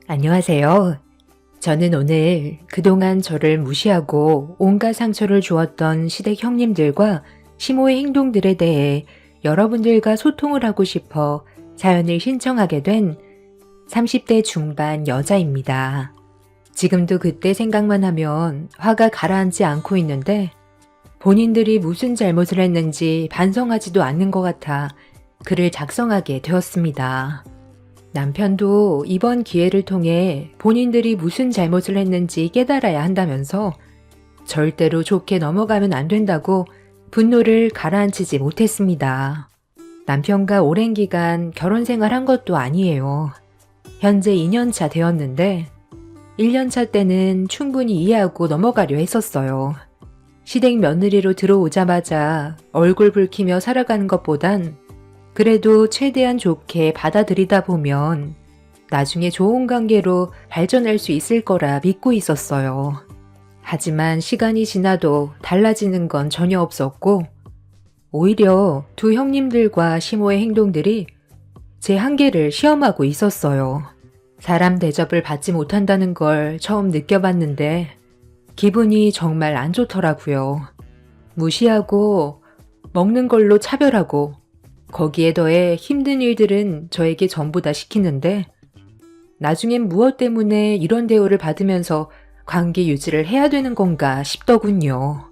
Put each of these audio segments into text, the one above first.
안녕하세요. 저는 오늘 그동안 저를 무시하고 온갖 상처를 주었던 시댁 형님들과 시모의 행동들에 대해 여러분들과 소통을 하고 싶어 사연을 신청하게 된 30대 중반 여자입니다. 지금도 그때 생각만 하면 화가 가라앉지 않고 있는데 본인들이 무슨 잘못을 했는지 반성하지도 않는 것 같아 글을 작성하게 되었습니다. 남편도 이번 기회를 통해 본인들이 무슨 잘못을 했는지 깨달아야 한다면서 절대로 좋게 넘어가면 안 된다고 분노를 가라앉히지 못했습니다. 남편과 오랜 기간 결혼 생활한 것도 아니에요. 현재 2년차 되었는데 1년차 때는 충분히 이해하고 넘어가려 했었어요. 시댁 며느리로 들어오자마자 얼굴 붉히며 살아가는 것보단 그래도 최대한 좋게 받아들이다 보면 나중에 좋은 관계로 발전할 수 있을 거라 믿고 있었어요. 하지만 시간이 지나도 달라지는 건 전혀 없었고 오히려 두 형님들과 시모의 행동들이 제 한계를 시험하고 있었어요. 사람 대접을 받지 못한다는 걸 처음 느껴봤는데 기분이 정말 안 좋더라고요. 무시하고 먹는 걸로 차별하고 거기에 더해 힘든 일들은 저에게 전부 다 시키는데 나중엔 무엇 때문에 이런 대우를 받으면서 관계 유지를 해야 되는 건가 싶더군요.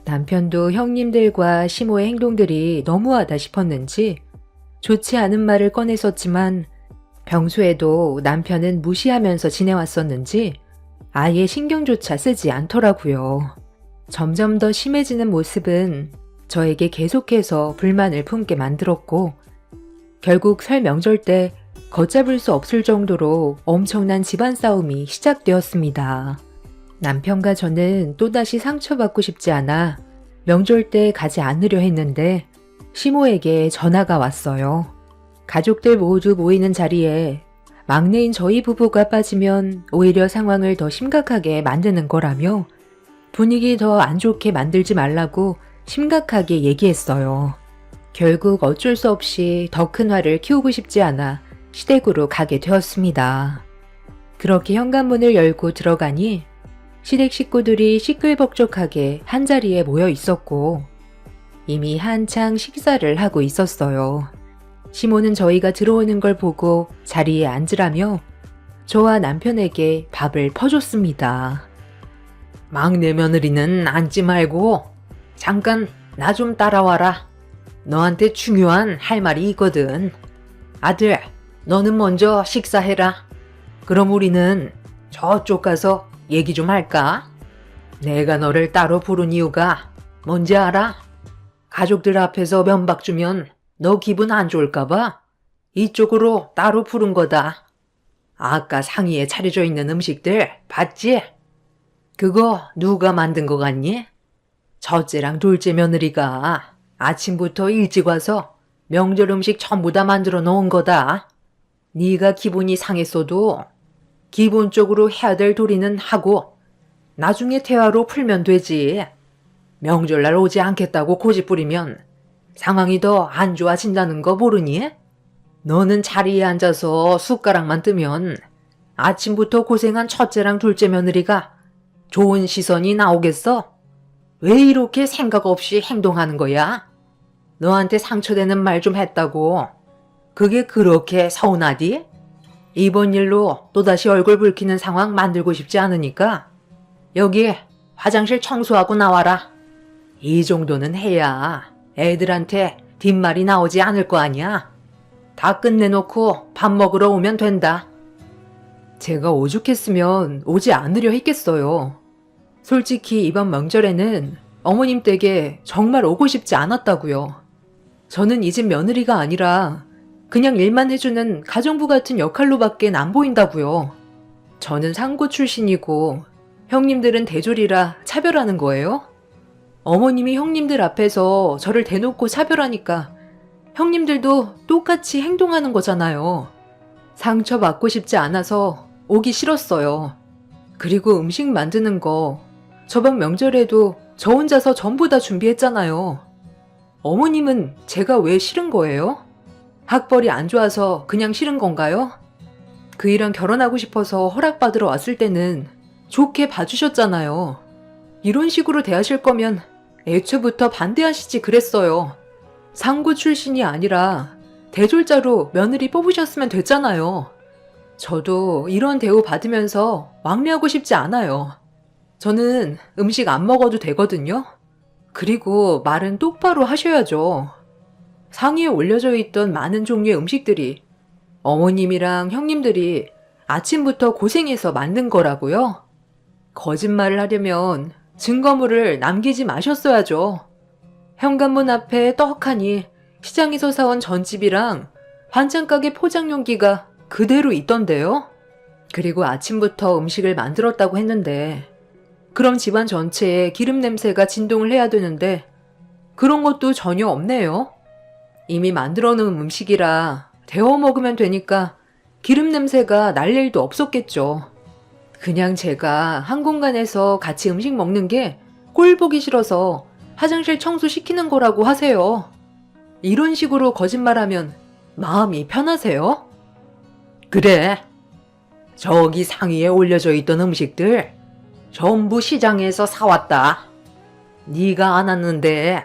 남편도 형님들과 시모의 행동들이 너무하다 싶었는지 좋지 않은 말을 꺼냈었지만 평소에도 남편은 무시하면서 지내왔었는지 아예 신경조차 쓰지 않더라고요. 점점 더 심해지는 모습은 저에게 계속해서 불만을 품게 만들었고 결국 설 명절 때 걷잡을 수 없을 정도로 엄청난 집안 싸움이 시작되었습니다. 남편과 저는 또다시 상처받고 싶지 않아 명절 때 가지 않으려 했는데 시모에게 전화가 왔어요. 가족들 모두 모이는 자리에 막내인 저희 부부가 빠지면 오히려 상황을 더 심각하게 만드는 거라며 분위기 더 안 좋게 만들지 말라고 심각하게 얘기했어요. 결국 어쩔 수 없이 더 큰 화를 키우고 싶지 않아 시댁으로 가게 되었습니다. 그렇게 현관문을 열고 들어가니 시댁 식구들이 시끌벅적하게 한자리에 모여 있었고 이미 한창 식사를 하고 있었어요. 시모는 저희가 들어오는 걸 보고 자리에 앉으라며 저와 남편에게 밥을 퍼줬습니다. 막내 며느리는 앉지 말고 잠깐 나 좀 따라와라. 너한테 중요한 할 말이 있거든. 아들, 너는 먼저 식사해라. 그럼 우리는 저쪽 가서 얘기 좀 할까? 내가 너를 따로 부른 이유가 뭔지 알아? 가족들 앞에서 면박 주면 너 기분 안 좋을까봐 이쪽으로 따로 부른 거다. 아까 상의에 차려져 있는 음식들 봤지? 그거 누가 만든 거 같니? 첫째랑 둘째 며느리가 아침부터 일찍 와서 명절 음식 전부 다 만들어 놓은 거다. 네가 기분이 상했어도 기본적으로 해야 될 도리는 하고 나중에 대화로 풀면 되지. 명절날 오지 않겠다고 고집부리면 상황이 더 안 좋아진다는 거 모르니? 너는 자리에 앉아서 숟가락만 뜨면 아침부터 고생한 첫째랑 둘째 며느리가 좋은 시선이 나오겠어? 왜 이렇게 생각 없이 행동하는 거야? 너한테 상처되는 말 좀 했다고. 그게 그렇게 서운하디? 이번 일로 또다시 얼굴 붉히는 상황 만들고 싶지 않으니까 여기 화장실 청소하고 나와라. 이 정도는 해야 애들한테 뒷말이 나오지 않을 거 아니야. 다 끝내놓고 밥 먹으러 오면 된다. 제가 오죽했으면 오지 않으려 했겠어요. 솔직히 이번 명절에는 어머님 댁에 정말 오고 싶지 않았다고요. 저는 이 집 며느리가 아니라 그냥 일만 해주는 가정부 같은 역할로밖엔 안 보인다고요. 저는 상고 출신이고 형님들은 대졸이라 차별하는 거예요? 어머님이 형님들 앞에서 저를 대놓고 차별하니까 형님들도 똑같이 행동하는 거잖아요. 상처받고 싶지 않아서 오기 싫었어요. 그리고 음식 만드는 거 저번 명절에도 저 혼자서 전부 다 준비했잖아요. 어머님은 제가 왜 싫은 거예요? 학벌이 안 좋아서 그냥 싫은 건가요? 그이랑 결혼하고 싶어서 허락받으러 왔을 때는 좋게 봐주셨잖아요. 이런 식으로 대하실 거면 애초부터 반대하시지 그랬어요. 상구 출신이 아니라 대졸자로 며느리 뽑으셨으면 됐잖아요. 저도 이런 대우 받으면서 왕래하고 싶지 않아요. 저는 음식 안 먹어도 되거든요. 그리고 말은 똑바로 하셔야죠. 상위에 올려져 있던 많은 종류의 음식들이 어머님이랑 형님들이 아침부터 고생해서 만든 거라고요. 거짓말을 하려면 증거물을 남기지 마셨어야죠. 현관문 앞에 떡하니 시장에서 사온 전집이랑 반찬가게 포장 용기가 그대로 있던데요. 그리고 아침부터 음식을 만들었다고 했는데 그럼 집안 전체에 기름 냄새가 진동을 해야 되는데 그런 것도 전혀 없네요. 이미 만들어 놓은 음식이라 데워 먹으면 되니까 기름 냄새가 날 일도 없었겠죠. 그냥 제가 한 공간에서 같이 음식 먹는 게 꼴 보기 싫어서 화장실 청소시키는 거라고 하세요. 이런 식으로 거짓말하면 마음이 편하세요? 그래. 저기 상위에 올려져 있던 음식들 전부 시장에서 사왔다. 네가 안 왔는데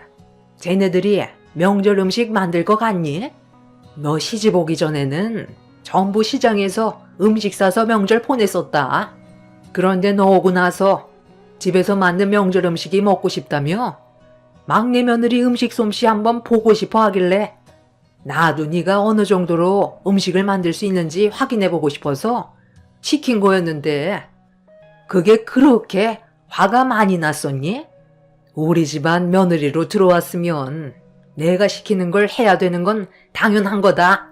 쟤네들이 명절 음식 만들 거 같니? 너 시집 오기 전에는 전부 시장에서 음식 사서 명절 보냈었다. 그런데 너 오고 나서 집에서 만든 명절 음식이 먹고 싶다며 막내 며느리 음식 솜씨 한번 보고 싶어 하길래 나도 네가 어느 정도로 음식을 만들 수 있는지 확인해보고 싶어서 시킨 거였는데 그게 그렇게 화가 많이 났었니? 우리 집안 며느리로 들어왔으면 내가 시키는 걸 해야 되는 건 당연한 거다.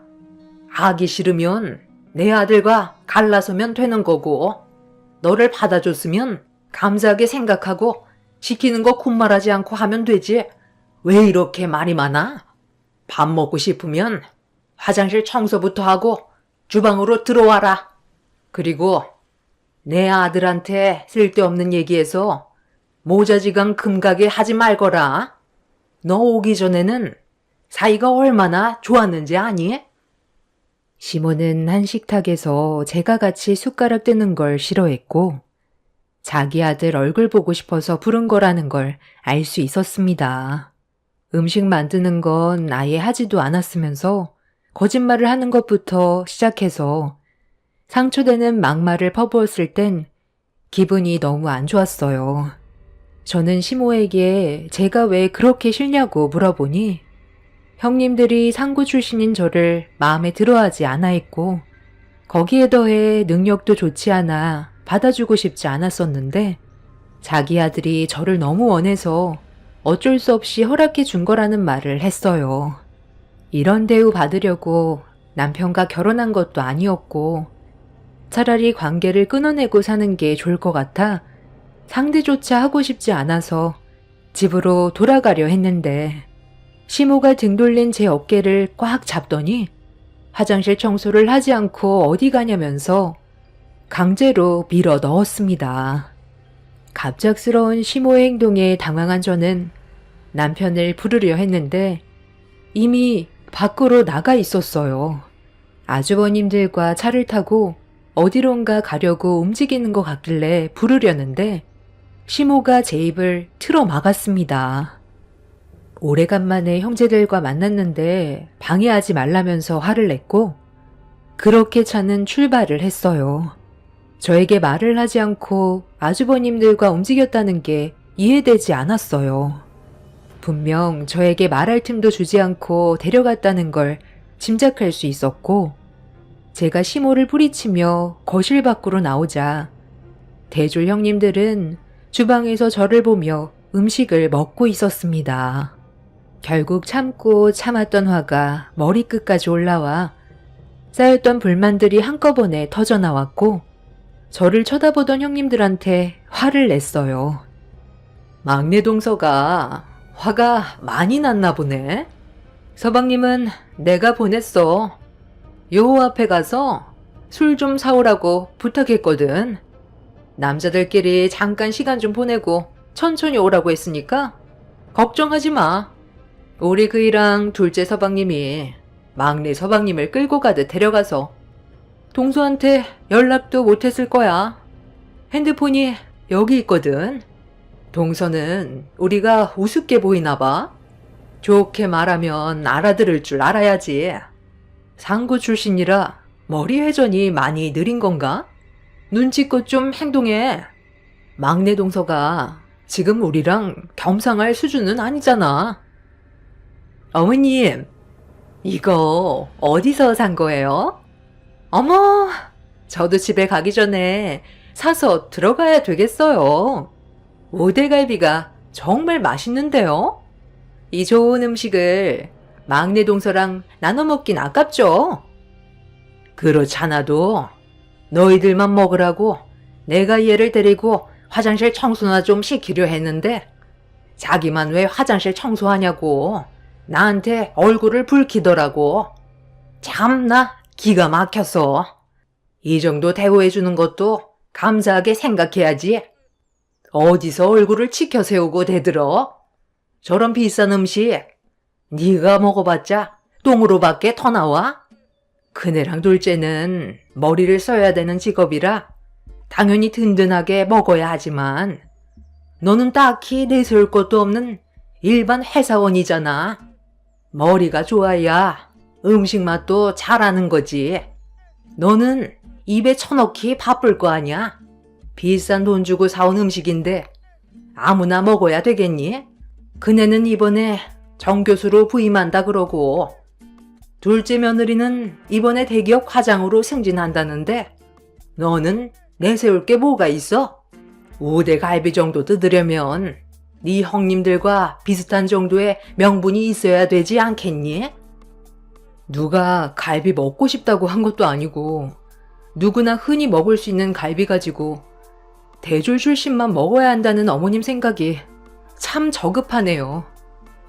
하기 싫으면 내 아들과 갈라서면 되는 거고 너를 받아줬으면 감사하게 생각하고 시키는 거 콧말하지 않고 하면 되지. 왜 이렇게 말이 많아? 밥 먹고 싶으면 화장실 청소부터 하고 주방으로 들어와라. 그리고 내 아들한테 쓸데없는 얘기해서 모자지간 금가게 하지 말거라. 너 오기 전에는 사이가 얼마나 좋았는지 아니? 시모는 한 식탁에서 제가 같이 숟가락 뜨는 걸 싫어했고 자기 아들 얼굴 보고 싶어서 부른 거라는 걸 알 수 있었습니다. 음식 만드는 건 아예 하지도 않았으면서 거짓말을 하는 것부터 시작해서 상처되는 막말을 퍼부었을 땐 기분이 너무 안 좋았어요. 저는 시모에게 제가 왜 그렇게 싫냐고 물어보니 형님들이 상구 출신인 저를 마음에 들어하지 않아 했고 거기에 더해 능력도 좋지 않아 받아주고 싶지 않았었는데 자기 아들이 저를 너무 원해서 어쩔 수 없이 허락해 준 거라는 말을 했어요. 이런 대우 받으려고 남편과 결혼한 것도 아니었고 차라리 관계를 끊어내고 사는 게 좋을 것 같아 상대조차 하고 싶지 않아서 집으로 돌아가려 했는데 시모가 등 돌린 제 어깨를 꽉 잡더니 화장실 청소를 하지 않고 어디 가냐면서 강제로 밀어 넣었습니다. 갑작스러운 시모의 행동에 당황한 저는 남편을 부르려 했는데 이미 밖으로 나가 있었어요. 아주버님들과 차를 타고 어디론가 가려고 움직이는 것 같길래 부르려는데 시모가 제 입을 틀어 막았습니다. 오래간만에 형제들과 만났는데 방해하지 말라면서 화를 냈고 그렇게 차는 출발을 했어요. 저에게 말을 하지 않고 아주버님들과 움직였다는 게 이해되지 않았어요. 분명 저에게 말할 틈도 주지 않고 데려갔다는 걸 짐작할 수 있었고 제가 시모를 뿌리치며 거실 밖으로 나오자 대졸 형님들은 주방에서 저를 보며 음식을 먹고 있었습니다. 결국 참고 참았던 화가 머리끝까지 올라와 쌓였던 불만들이 한꺼번에 터져나왔고 저를 쳐다보던 형님들한테 화를 냈어요. 막내 동서가 화가 많이 났나 보네. 서방님은 내가 보냈어. 요 앞에 가서 술 좀 사오라고 부탁했거든. 남자들끼리 잠깐 시간 좀 보내고 천천히 오라고 했으니까 걱정하지 마. 우리 그이랑 둘째 서방님이 막내 서방님을 끌고 가듯 데려가서 동서한테 연락도 못했을 거야. 핸드폰이 여기 있거든. 동서는 우리가 우습게 보이나 봐. 좋게 말하면 알아들을 줄 알아야지. 상구 출신이라 머리 회전이 많이 느린 건가? 눈치껏 좀 행동해. 막내 동서가 지금 우리랑 겸상할 수준은 아니잖아. 어머님, 이거 어디서 산 거예요? 어머, 저도 집에 가기 전에 사서 들어가야 되겠어요. 오대갈비가 정말 맛있는데요? 이 좋은 음식을 막내 동서랑 나눠 먹긴 아깝죠? 그렇잖아도 너희들만 먹으라고 내가 얘를 데리고 화장실 청소나 좀 시키려 했는데 자기만 왜 화장실 청소하냐고 나한테 얼굴을 붉히더라고. 참나 기가 막혀서. 이 정도 대우해주는 것도 감사하게 생각해야지. 어디서 얼굴을 치켜 세우고 대들어? 저런 비싼 음식 네가 먹어봤자 똥으로밖에 더 나와? 큰애랑 둘째는 머리를 써야 되는 직업이라 당연히 든든하게 먹어야 하지만 너는 딱히 내세울 것도 없는 일반 회사원이잖아. 머리가 좋아야 음식 맛도 잘하는 거지. 너는 입에 쳐넣기 바쁠 거 아니야? 비싼 돈 주고 사온 음식인데 아무나 먹어야 되겠니? 그네는 이번에 정교수로 부임한다 그러고 둘째 며느리는 이번에 대기업 과장으로 승진한다는데 너는 내세울 게 뭐가 있어? 5대 갈비 정도 뜯으려면 네 형님들과 비슷한 정도의 명분이 있어야 되지 않겠니? 누가 갈비 먹고 싶다고 한 것도 아니고 누구나 흔히 먹을 수 있는 갈비 가지고 대졸 출신만 먹어야 한다는 어머님 생각이 참 저급하네요.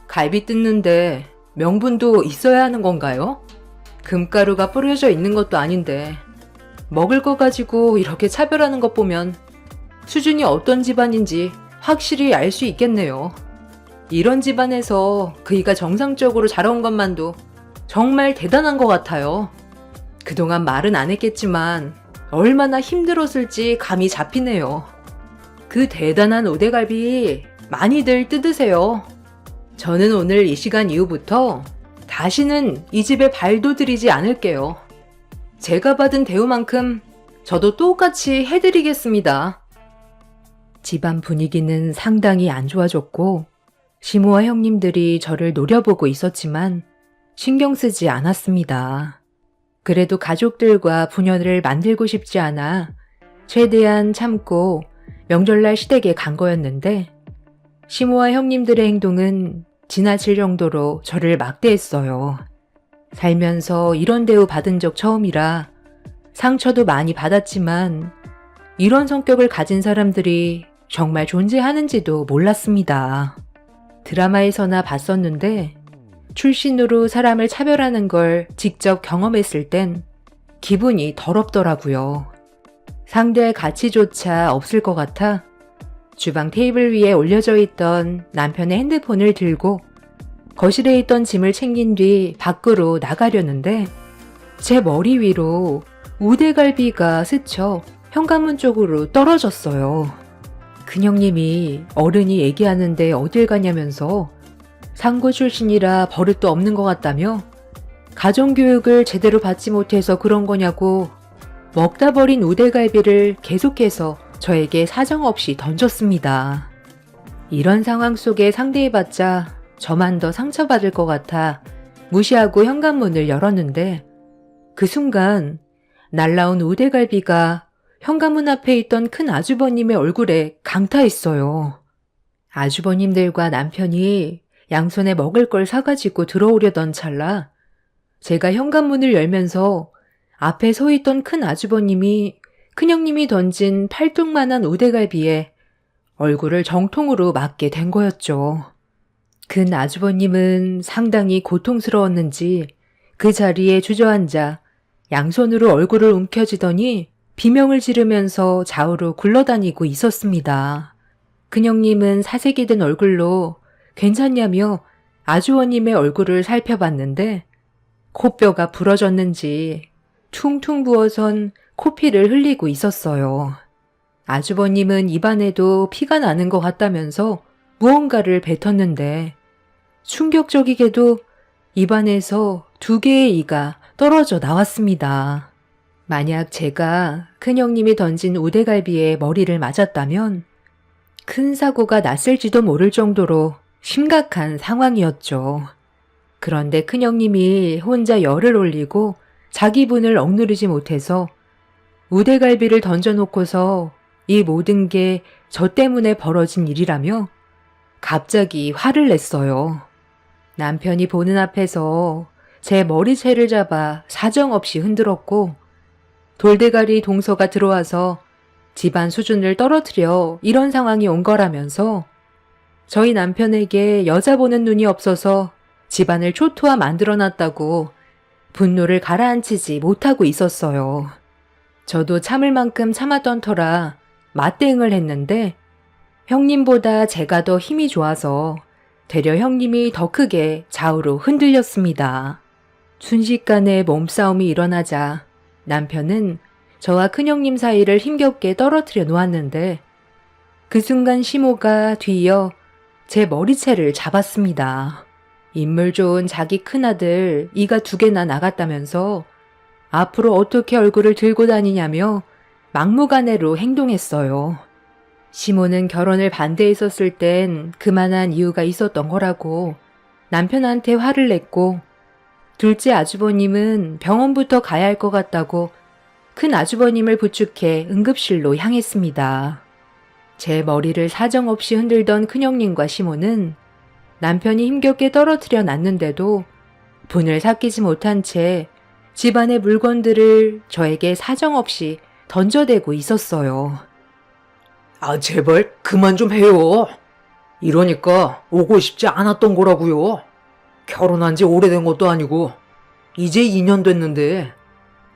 갈비 뜯는데 명분도 있어야 하는 건가요? 금가루가 뿌려져 있는 것도 아닌데 먹을 거 가지고 이렇게 차별하는 것 보면 수준이 어떤 집안인지 확실히 알 수 있겠네요. 이런 집안에서 그이가 정상적으로 자라온 것만도 정말 대단한 것 같아요. 그동안 말은 안 했겠지만 얼마나 힘들었을지 감이 잡히네요. 그 대단한 오대갈비 많이들 뜯으세요. 저는 오늘 이 시간 이후부터 다시는 이 집에 발도 들이지 않을게요. 제가 받은 대우만큼 저도 똑같이 해드리겠습니다. 집안 분위기는 상당히 안 좋아졌고 시모와 형님들이 저를 노려보고 있었지만 신경 쓰지 않았습니다. 그래도 가족들과 분연을 만들고 싶지 않아 최대한 참고 명절날 시댁에 간 거였는데 시모와 형님들의 행동은 지나칠 정도로 저를 막대했어요. 살면서 이런 대우 받은 적 처음이라 상처도 많이 받았지만 이런 성격을 가진 사람들이 정말 존재하는지도 몰랐습니다. 드라마에서나 봤었는데 출신으로 사람을 차별하는 걸 직접 경험했을 땐 기분이 더럽더라고요. 상대할 가치조차 없을 것 같아 주방 테이블 위에 올려져 있던 남편의 핸드폰을 들고 거실에 있던 짐을 챙긴 뒤 밖으로 나가려는데 제 머리 위로 우대갈비가 스쳐 현관문 쪽으로 떨어졌어요. 큰형님이 어른이 얘기하는데 어딜 가냐면서 상고 출신이라 버릇도 없는 것 같다며 가정교육을 제대로 받지 못해서 그런 거냐고 먹다 버린 우대갈비를 계속해서 저에게 사정없이 던졌습니다. 이런 상황 속에 상대해봤자 저만 더 상처받을 것 같아 무시하고 현관문을 열었는데 그 순간 날라온 우대갈비가 현관문 앞에 있던 큰 아주버님의 얼굴에 강타했어요. 아주버님들과 남편이 양손에 먹을 걸 사가지고 들어오려던 찰나 제가 현관문을 열면서 앞에 서 있던 큰 아주버님이 큰형님이 던진 팔뚝만한 우대갈비에 얼굴을 정통으로 맞게 된 거였죠. 큰 아주버님은 상당히 고통스러웠는지 그 자리에 주저앉아 양손으로 얼굴을 움켜쥐더니 비명을 지르면서 좌우로 굴러다니고 있었습니다. 큰형님은 사색이 된 얼굴로 괜찮냐며 아주버님의 얼굴을 살펴봤는데 코뼈가 부러졌는지 퉁퉁 부어선 코피를 흘리고 있었어요. 아주버님은 입안에도 피가 나는 것 같다면서 무언가를 뱉었는데 충격적이게도 입안에서 2개의 이가 떨어져 나왔습니다. 만약 제가 큰형님이 던진 우대갈비에 머리를 맞았다면 큰 사고가 났을지도 모를 정도로 심각한 상황이었죠. 그런데 큰형님이 혼자 열을 올리고 자기 분을 억누르지 못해서 우대갈비를 던져놓고서 이 모든 게 저 때문에 벌어진 일이라며 갑자기 화를 냈어요. 남편이 보는 앞에서 제 머리채를 잡아 사정없이 흔들었고 돌대가리 동서가 들어와서 집안 수준을 떨어뜨려 이런 상황이 온 거라면서 저희 남편에게 여자 보는 눈이 없어서 집안을 초토화 만들어놨다고 분노를 가라앉히지 못하고 있었어요. 저도 참을 만큼 참았던 터라 맞대응을 했는데 형님보다 제가 더 힘이 좋아서 되려 형님이 더 크게 좌우로 흔들렸습니다. 순식간에 몸싸움이 일어나자 남편은 저와 큰형님 사이를 힘겹게 떨어뜨려 놓았는데 그 순간 시모가 뒤이어 제 머리채를 잡았습니다. 인물 좋은 자기 큰아들 이가 2개나 나갔다면서 앞으로 어떻게 얼굴을 들고 다니냐며 막무가내로 행동했어요. 시모는 결혼을 반대했었을 땐 그만한 이유가 있었던 거라고 남편한테 화를 냈고 둘째 아주버님은 병원부터 가야 할 것 같다고 큰 아주버님을 부축해 응급실로 향했습니다. 제 머리를 사정없이 흔들던 큰형님과 시모는 남편이 힘겹게 떨어뜨려 놨는데도 분을 삭히지 못한 채 집안의 물건들을 저에게 사정없이 던져대고 있었어요. 아, 제발 그만 좀 해요. 이러니까 오고 싶지 않았던 거라고요. 결혼한 지 오래된 것도 아니고 이제 2년 됐는데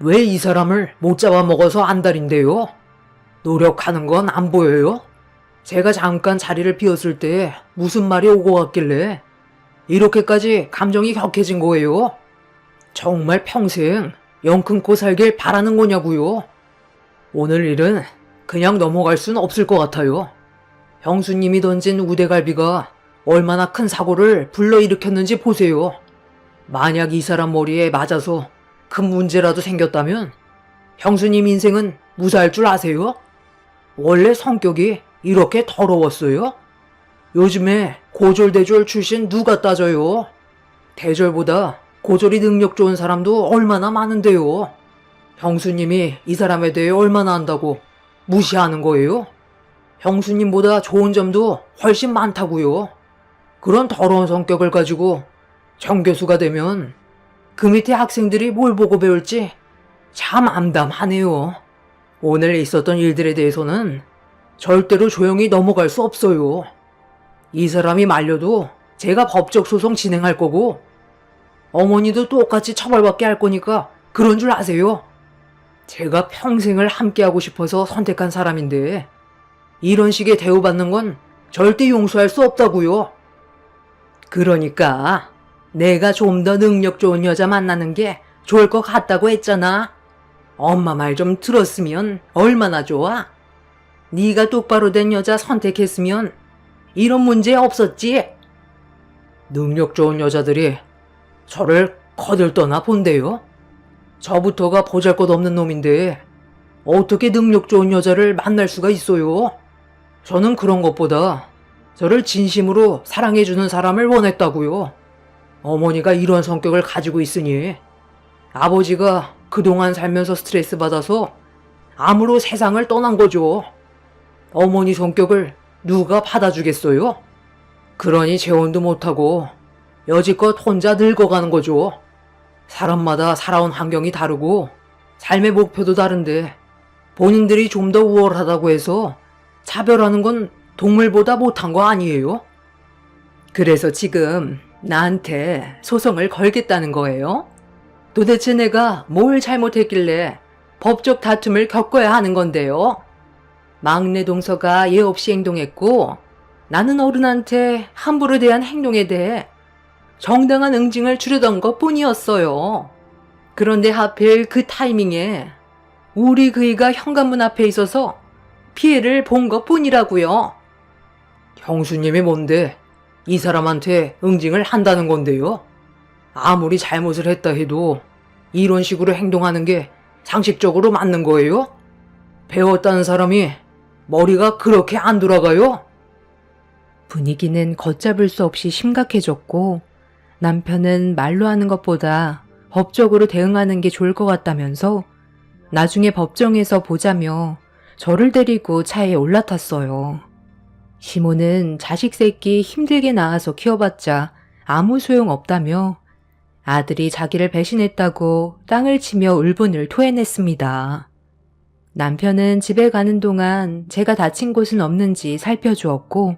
왜 이 사람을 못 잡아먹어서 안달인데요? 노력하는 건 안 보여요? 제가 잠깐 자리를 비웠을 때 무슨 말이 오고 갔길래 이렇게까지 감정이 격해진 거예요? 정말 평생 영 끊고 살길 바라는 거냐고요? 오늘 일은 그냥 넘어갈 순 없을 것 같아요. 형수님이 던진 우대갈비가 얼마나 큰 사고를 불러일으켰는지 보세요. 만약 이 사람 머리에 맞아서 큰 문제라도 생겼다면 형수님 인생은 무사할 줄 아세요? 원래 성격이 이렇게 더러웠어요? 요즘에 고졸대졸 출신 누가 따져요? 대졸보다 고졸이 능력 좋은 사람도 얼마나 많은데요. 형수님이 이 사람에 대해 얼마나 안다고 무시하는 거예요? 형수님보다 좋은 점도 훨씬 많다고요. 그런 더러운 성격을 가지고 정교수가 되면 그 밑에 학생들이 뭘 보고 배울지 참 암담하네요. 오늘 있었던 일들에 대해서는 절대로 조용히 넘어갈 수 없어요. 이 사람이 말려도 제가 법적 소송 진행할 거고 어머니도 똑같이 처벌받게 할 거니까 그런 줄 아세요? 제가 평생을 함께하고 싶어서 선택한 사람인데 이런 식의 대우받는 건 절대 용서할 수 없다고요. 그러니까 내가 좀 더 능력 좋은 여자 만나는 게 좋을 것 같다고 했잖아. 엄마 말 좀 들었으면 얼마나 좋아. 네가 똑바로 된 여자 선택했으면 이런 문제 없었지. 능력 좋은 여자들이 저를 거들떠나 본대요. 저부터가 보잘것없는 놈인데 어떻게 능력 좋은 여자를 만날 수가 있어요? 저는 그런 것보다 저를 진심으로 사랑해주는 사람을 원했다고요. 어머니가 이런 성격을 가지고 있으니 아버지가 그동안 살면서 스트레스 받아서 암으로 세상을 떠난 거죠. 어머니 성격을 누가 받아주겠어요? 그러니 재혼도 못하고 여지껏 혼자 늙어가는 거죠. 사람마다 살아온 환경이 다르고 삶의 목표도 다른데 본인들이 좀 더 우월하다고 해서 차별하는 건 동물보다 못한 거 아니에요? 그래서 지금 나한테 소송을 걸겠다는 거예요? 도대체 내가 뭘 잘못했길래 법적 다툼을 겪어야 하는 건데요? 막내 동서가 예 없이 행동했고 나는 어른한테 함부로 대한 행동에 대해 정당한 응징을 주려던 것 뿐이었어요. 그런데 하필 그 타이밍에 우리 그이가 현관문 앞에 있어서 피해를 본 것뿐이라고요. 형수님이 뭔데 이 사람한테 응징을 한다는 건데요. 아무리 잘못을 했다 해도 이런 식으로 행동하는 게 상식적으로 맞는 거예요? 배웠다는 사람이 머리가 그렇게 안 돌아가요? 분위기는 걷잡을 수 없이 심각해졌고 남편은 말로 하는 것보다 법적으로 대응하는 게 좋을 것 같다면서 나중에 법정에서 보자며 저를 데리고 차에 올라탔어요. 시모는 자식 새끼 힘들게 낳아서 키워봤자 아무 소용 없다며 아들이 자기를 배신했다고 땅을 치며 울분을 토해냈습니다. 남편은 집에 가는 동안 제가 다친 곳은 없는지 살펴주었고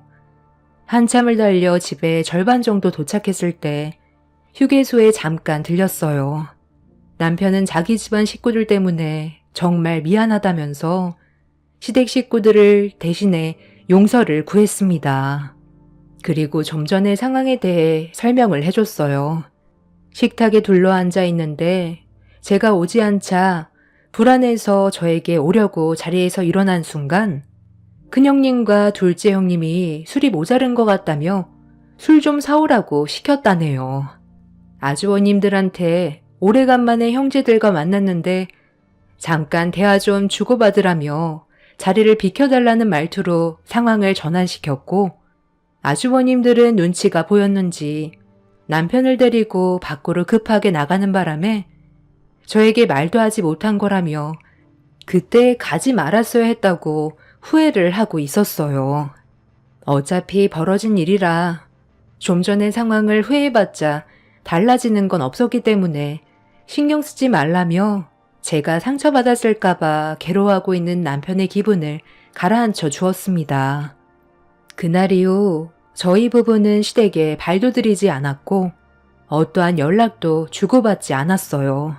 한참을 달려 집에 절반 정도 도착했을 때 휴게소에 잠깐 들렸어요. 남편은 자기 집안 식구들 때문에 정말 미안하다면서 시댁 식구들을 대신해 용서를 구했습니다. 그리고 좀 전의 상황에 대해 설명을 해줬어요. 식탁에 둘러앉아 있는데 제가 오지 않자 불안해서 저에게 오려고 자리에서 일어난 순간 큰형님과 둘째 형님이 술이 모자른 것 같다며 술 좀 사오라고 시켰다네요. 아주버님들한테 오래간만에 형제들과 만났는데 잠깐 대화 좀 주고받으라며 자리를 비켜달라는 말투로 상황을 전환시켰고 아주버님들은 눈치가 보였는지 남편을 데리고 밖으로 급하게 나가는 바람에 저에게 말도 하지 못한 거라며 그때 가지 말았어야 했다고 후회를 하고 있었어요. 어차피 벌어진 일이라 좀 전의 상황을 후회해봤자 달라지는 건 없었기 때문에 신경 쓰지 말라며 제가 상처받았을까봐 괴로워하고 있는 남편의 기분을 가라앉혀 주었습니다. 그날 이후 저희 부부는 시댁에 발도 들이지 않았고 어떠한 연락도 주고받지 않았어요.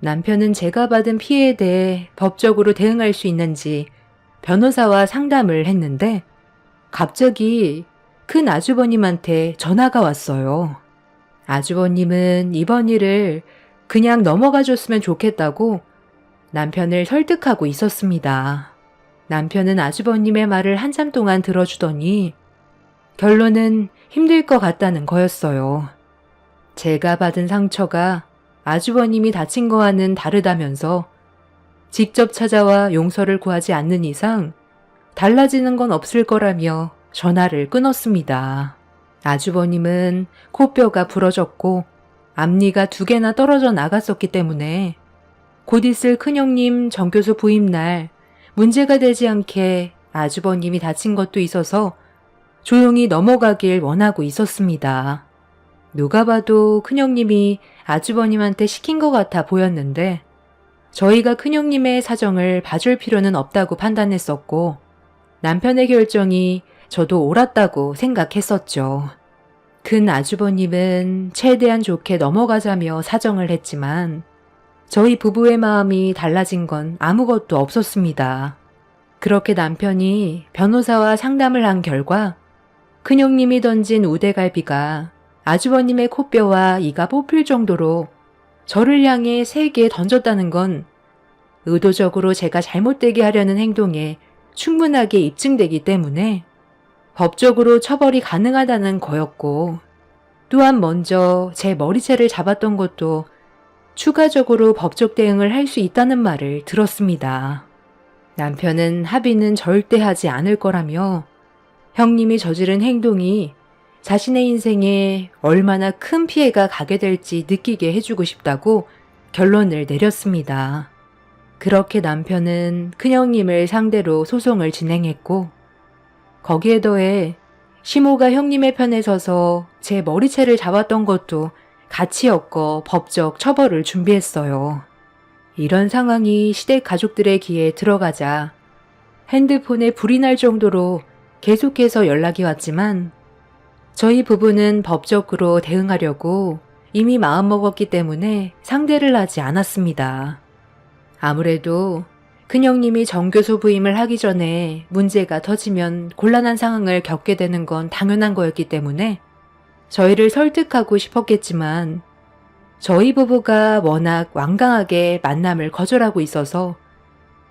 남편은 제가 받은 피해에 대해 법적으로 대응할 수 있는지 변호사와 상담을 했는데 갑자기 큰 아주버님한테 전화가 왔어요. 아주버님은 이번 일을 그냥 넘어가 줬으면 좋겠다고 남편을 설득하고 있었습니다. 남편은 아주버님의 말을 한참 동안 들어주더니 결론은 힘들 것 같다는 거였어요. 제가 받은 상처가 아주버님이 다친 거와는 다르다면서 직접 찾아와 용서를 구하지 않는 이상 달라지는 건 없을 거라며 전화를 끊었습니다. 아주버님은 코뼈가 부러졌고 앞니가 2개나 떨어져 나갔었기 때문에 곧 있을 큰형님 정교수 부임날 문제가 되지 않게 아주버님이 다친 것도 있어서 조용히 넘어가길 원하고 있었습니다. 누가 봐도 큰형님이 아주버님한테 시킨 것 같아 보였는데 저희가 큰형님의 사정을 봐줄 필요는 없다고 판단했었고 남편의 결정이 저도 옳았다고 생각했었죠. 큰 아주버님은 최대한 좋게 넘어가자며 사정을 했지만 저희 부부의 마음이 달라진 건 아무것도 없었습니다. 그렇게 남편이 변호사와 상담을 한 결과 큰형님이 던진 우대갈비가 아주버님의 코뼈와 이가 뽑힐 정도로 저를 향해 세게 던졌다는 건 의도적으로 제가 잘못되게 하려는 행동에 충분하게 입증되기 때문에 법적으로 처벌이 가능하다는 거였고 또한 먼저 제 머리채를 잡았던 것도 추가적으로 법적 대응을 할 수 있다는 말을 들었습니다. 남편은 합의는 절대 하지 않을 거라며 형님이 저지른 행동이 자신의 인생에 얼마나 큰 피해가 가게 될지 느끼게 해주고 싶다고 결론을 내렸습니다. 그렇게 남편은 큰형님을 상대로 소송을 진행했고 거기에 더해 시모가 형님의 편에 서서 제 머리채를 잡았던 것도 같이 엮어 법적 처벌을 준비했어요. 이런 상황이 시댁 가족들의 귀에 들어가자 핸드폰에 불이 날 정도로 계속해서 연락이 왔지만 저희 부부는 법적으로 대응하려고 이미 마음먹었기 때문에 상대를 하지 않았습니다. 아무래도 큰형님이 정교수 부임을 하기 전에 문제가 터지면 곤란한 상황을 겪게 되는 건 당연한 거였기 때문에 저희를 설득하고 싶었겠지만 저희 부부가 워낙 완강하게 만남을 거절하고 있어서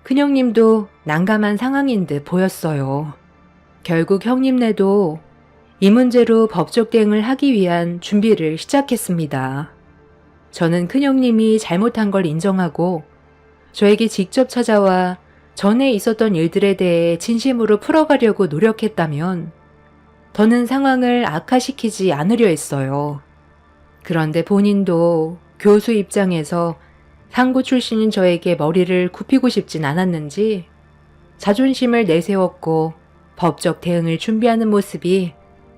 큰형님도 난감한 상황인 듯 보였어요. 결국 형님네도 이 문제로 법적 대응을 하기 위한 준비를 시작했습니다. 저는 큰형님이 잘못한 걸 인정하고 저에게 직접 찾아와 전에 있었던 일들에 대해 진심으로 풀어가려고 노력했다면 더는 상황을 악화시키지 않으려 했어요. 그런데 본인도 교수 입장에서 상고 출신인 저에게 머리를 굽히고 싶진 않았는지 자존심을 내세웠고 법적 대응을 준비하는 모습이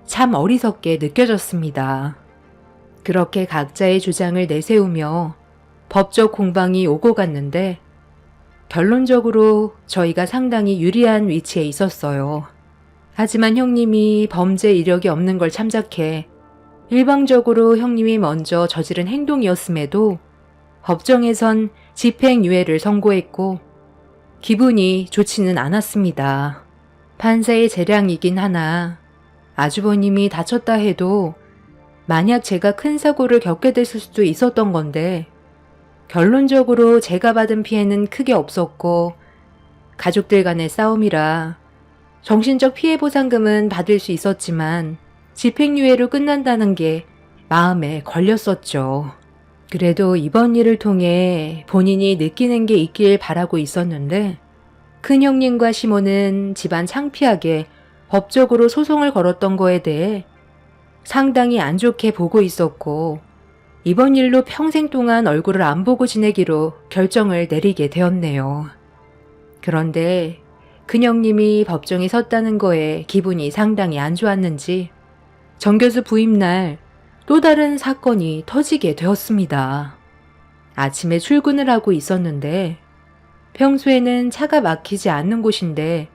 참 어리석게 느껴졌습니다. 그렇게 각자의 주장을 내세우며 법적 공방이 오고 갔는데 결론적으로 저희가 상당히 유리한 위치에 있었어요. 하지만 형님이 범죄 이력이 없는 걸 참작해 일방적으로 형님이 먼저 저지른 행동이었음에도 법정에선 집행유예를 선고했고 기분이 좋지는 않았습니다. 판사의 재량이긴 하나 아주버님이 다쳤다 해도 만약 제가 큰 사고를 겪게 됐을 수도 있었던 건데 결론적으로 제가 받은 피해는 크게 없었고 가족들 간의 싸움이라 정신적 피해 보상금은 받을 수 있었지만 집행유예로 끝난다는 게 마음에 걸렸었죠. 그래도 이번 일을 통해 본인이 느끼는 게 있길 바라고 있었는데 큰형님과 시모는 집안 창피하게 법적으로 소송을 걸었던 거에 대해 상당히 안 좋게 보고 있었고 이번 일로 평생 동안 얼굴을 안 보고 지내기로 결정을 내리게 되었네요. 그런데 큰형님이 법정에 섰다는 거에 기분이 상당히 안 좋았는지 정교수 부임날 또 다른 사건이 터지게 되었습니다. 아침에 출근을 하고 있었는데 평소에는 차가 막히지 않는 곳인데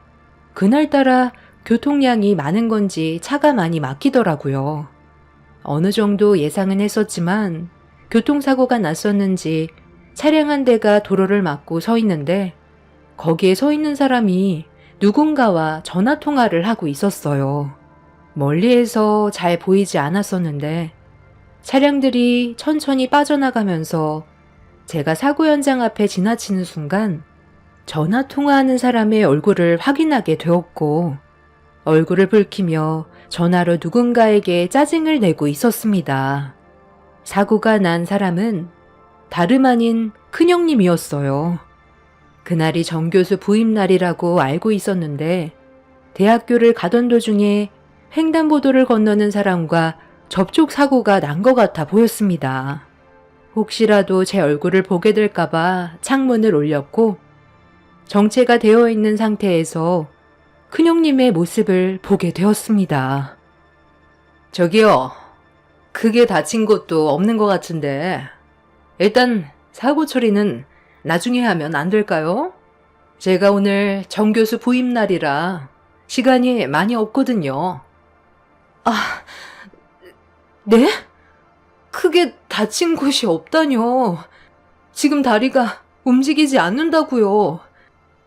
그날따라 교통량이 많은 건지 차가 많이 막히더라고요. 어느 정도 예상은 했었지만 교통사고가 났었는지 차량 한 대가 도로를 막고 서 있는데 거기에 서 있는 사람이 누군가와 전화통화를 하고 있었어요. 멀리에서 잘 보이지 않았었는데 차량들이 천천히 빠져나가면서 제가 사고 현장 앞에 지나치는 순간 전화통화하는 사람의 얼굴을 확인하게 되었고 얼굴을 붉히며 전화로 누군가에게 짜증을 내고 있었습니다. 사고가 난 사람은 다름 아닌 큰형님이었어요. 그날이 정교수 부임날이라고 알고 있었는데 대학교를 가던 도중에 횡단보도를 건너는 사람과 접촉 사고가 난 것 같아 보였습니다. 혹시라도 제 얼굴을 보게 될까봐 창문을 올렸고 정체가 되어 있는 상태에서 큰형님의 모습을 보게 되었습니다. 저기요, 크게 다친 것도 없는 것 같은데 일단 사고 처리는 나중에 하면 안 될까요? 제가 오늘 정교수 부임날이라 시간이 많이 없거든요. 아, 네? 크게 다친 곳이 없다뇨. 지금 다리가 움직이지 않는다고요.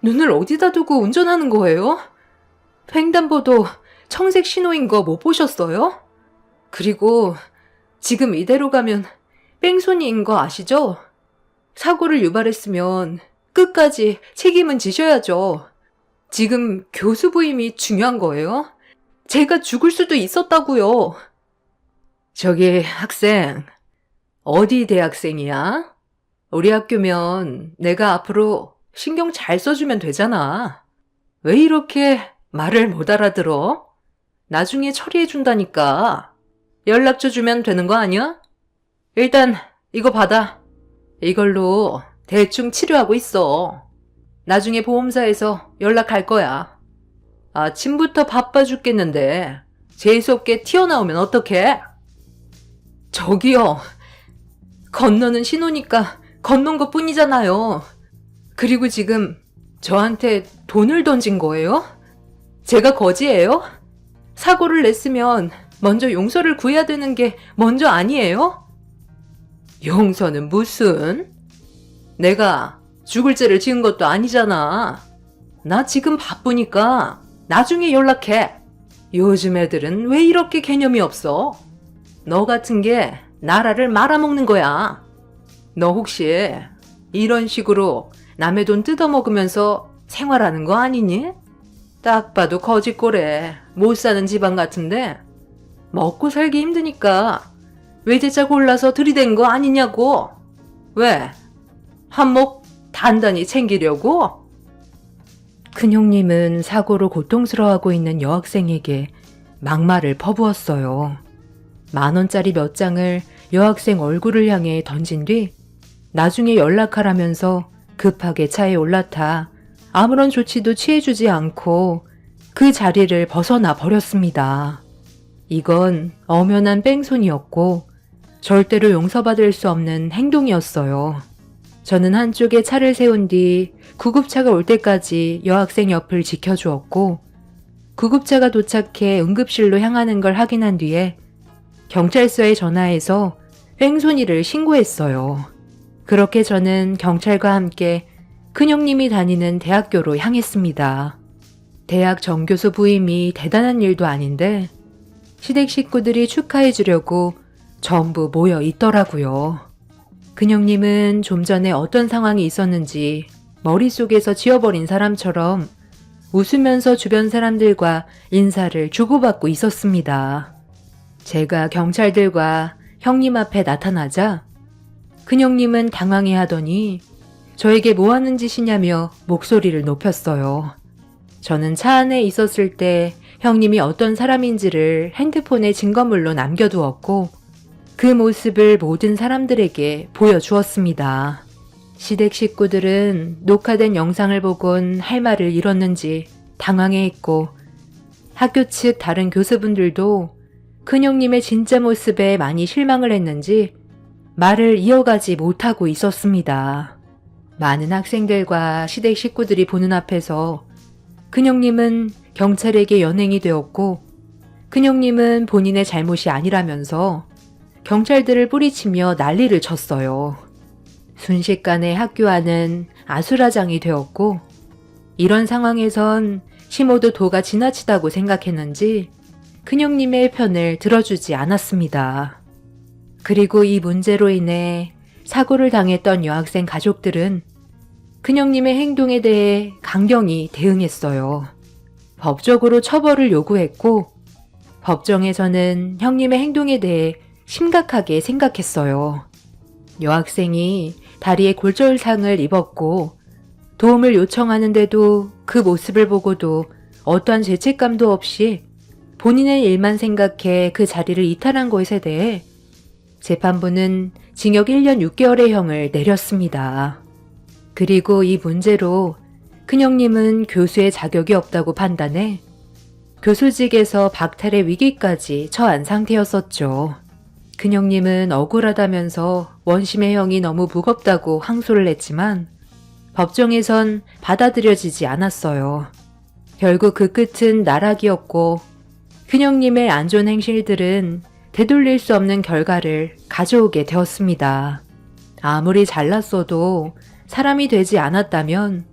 눈을 어디다 두고 운전하는 거예요? 횡단보도 청색 신호인 거 못 보셨어요? 그리고 지금 이대로 가면 뺑소니인 거 아시죠? 사고를 유발했으면 끝까지 책임은 지셔야죠. 지금 교수 부임이 중요한 거예요? 제가 죽을 수도 있었다고요. 저기 학생, 어디 대학생이야? 우리 학교면 내가 앞으로 신경 잘 써주면 되잖아. 왜 이렇게 말을 못 알아들어? 나중에 처리해준다니까. 연락처 주면 되는 거 아니야? 일단 이거 받아. 이걸로 대충 치료하고 있어. 나중에 보험사에서 연락할 거야. 아침부터 바빠 죽겠는데 재수없게 튀어나오면 어떡해? 저기요. 건너는 신호니까 건넌 것 뿐이잖아요. 그리고 지금 저한테 돈을 던진 거예요? 제가 거지예요? 사고를 냈으면 먼저 용서를 구해야 되는 게 먼저 아니에요? 용서는 무슨? 내가 죽을 죄를 지은 것도 아니잖아. 나 지금 바쁘니까 나중에 연락해. 요즘 애들은 왜 이렇게 개념이 없어? 너 같은 게 나라를 말아먹는 거야. 너 혹시 이런 식으로 남의 돈 뜯어먹으면서 생활하는 거 아니니? 딱 봐도 거짓골에 못 사는 집안 같은데 먹고 살기 힘드니까 외제차 골라서 들이댄 거 아니냐고. 왜? 한몫 단단히 챙기려고? 큰형님은 사고로 고통스러워하고 있는 여학생에게 막말을 퍼부었어요. 10,000원짜리 몇 장을 여학생 얼굴을 향해 던진 뒤 나중에 연락하라면서 급하게 차에 올라타 아무런 조치도 취해주지 않고 그 자리를 벗어나 버렸습니다. 이건 엄연한 뺑소니였고 절대로 용서받을 수 없는 행동이었어요. 저는 한쪽에 차를 세운 뒤 구급차가 올 때까지 여학생 옆을 지켜주었고 구급차가 도착해 응급실로 향하는 걸 확인한 뒤에 경찰서에 전화해서 뺑소니를 신고했어요. 그렇게 저는 경찰과 함께 큰형님이 다니는 대학교로 향했습니다. 대학 정교수 부임이 대단한 일도 아닌데 시댁 식구들이 축하해 주려고 전부 모여 있더라고요. 큰형님은 좀 전에 어떤 상황이 있었는지 머릿속에서 지워버린 사람처럼 웃으면서 주변 사람들과 인사를 주고받고 있었습니다. 제가 경찰들과 형님 앞에 나타나자 큰형님은 당황해 하더니 저에게 뭐 하는 짓이냐며 목소리를 높였어요. 저는 차 안에 있었을 때 형님이 어떤 사람인지를 핸드폰에 증거물로 남겨두었고 그 모습을 모든 사람들에게 보여주었습니다. 시댁 식구들은 녹화된 영상을 보곤 할 말을 잃었는지 당황해했고 학교 측 다른 교수분들도 큰형님의 진짜 모습에 많이 실망을 했는지 말을 이어가지 못하고 있었습니다. 많은 학생들과 시댁 식구들이 보는 앞에서 큰형님은 경찰에게 연행이 되었고 큰형님은 본인의 잘못이 아니라면서 경찰들을 뿌리치며 난리를 쳤어요. 순식간에 학교 안은 아수라장이 되었고 이런 상황에선 시모도 도가 지나치다고 생각했는지 큰형님의 편을 들어주지 않았습니다. 그리고 이 문제로 인해 사고를 당했던 여학생 가족들은 큰형님의 행동에 대해 강경히 대응했어요. 법적으로 처벌을 요구했고 법정에서는 형님의 행동에 대해 심각하게 생각했어요. 여학생이 다리에 골절상을 입었고 도움을 요청하는데도 그 모습을 보고도 어떠한 죄책감도 없이 본인의 일만 생각해 그 자리를 이탈한 것에 대해 재판부는 징역 1년 6개월의 형을 내렸습니다. 그리고 이 문제로 큰형님은 교수의 자격이 없다고 판단해 교수직에서 박탈의 위기까지 처한 상태였었죠. 큰형님은 억울하다면서 원심의 형이 너무 무겁다고 항소를 했지만 법정에선 받아들여지지 않았어요. 결국 그 끝은 나락이었고 큰형님의 안 좋은 행실들은 되돌릴 수 없는 결과를 가져오게 되었습니다. 아무리 잘났어도 사람이 되지 않았다면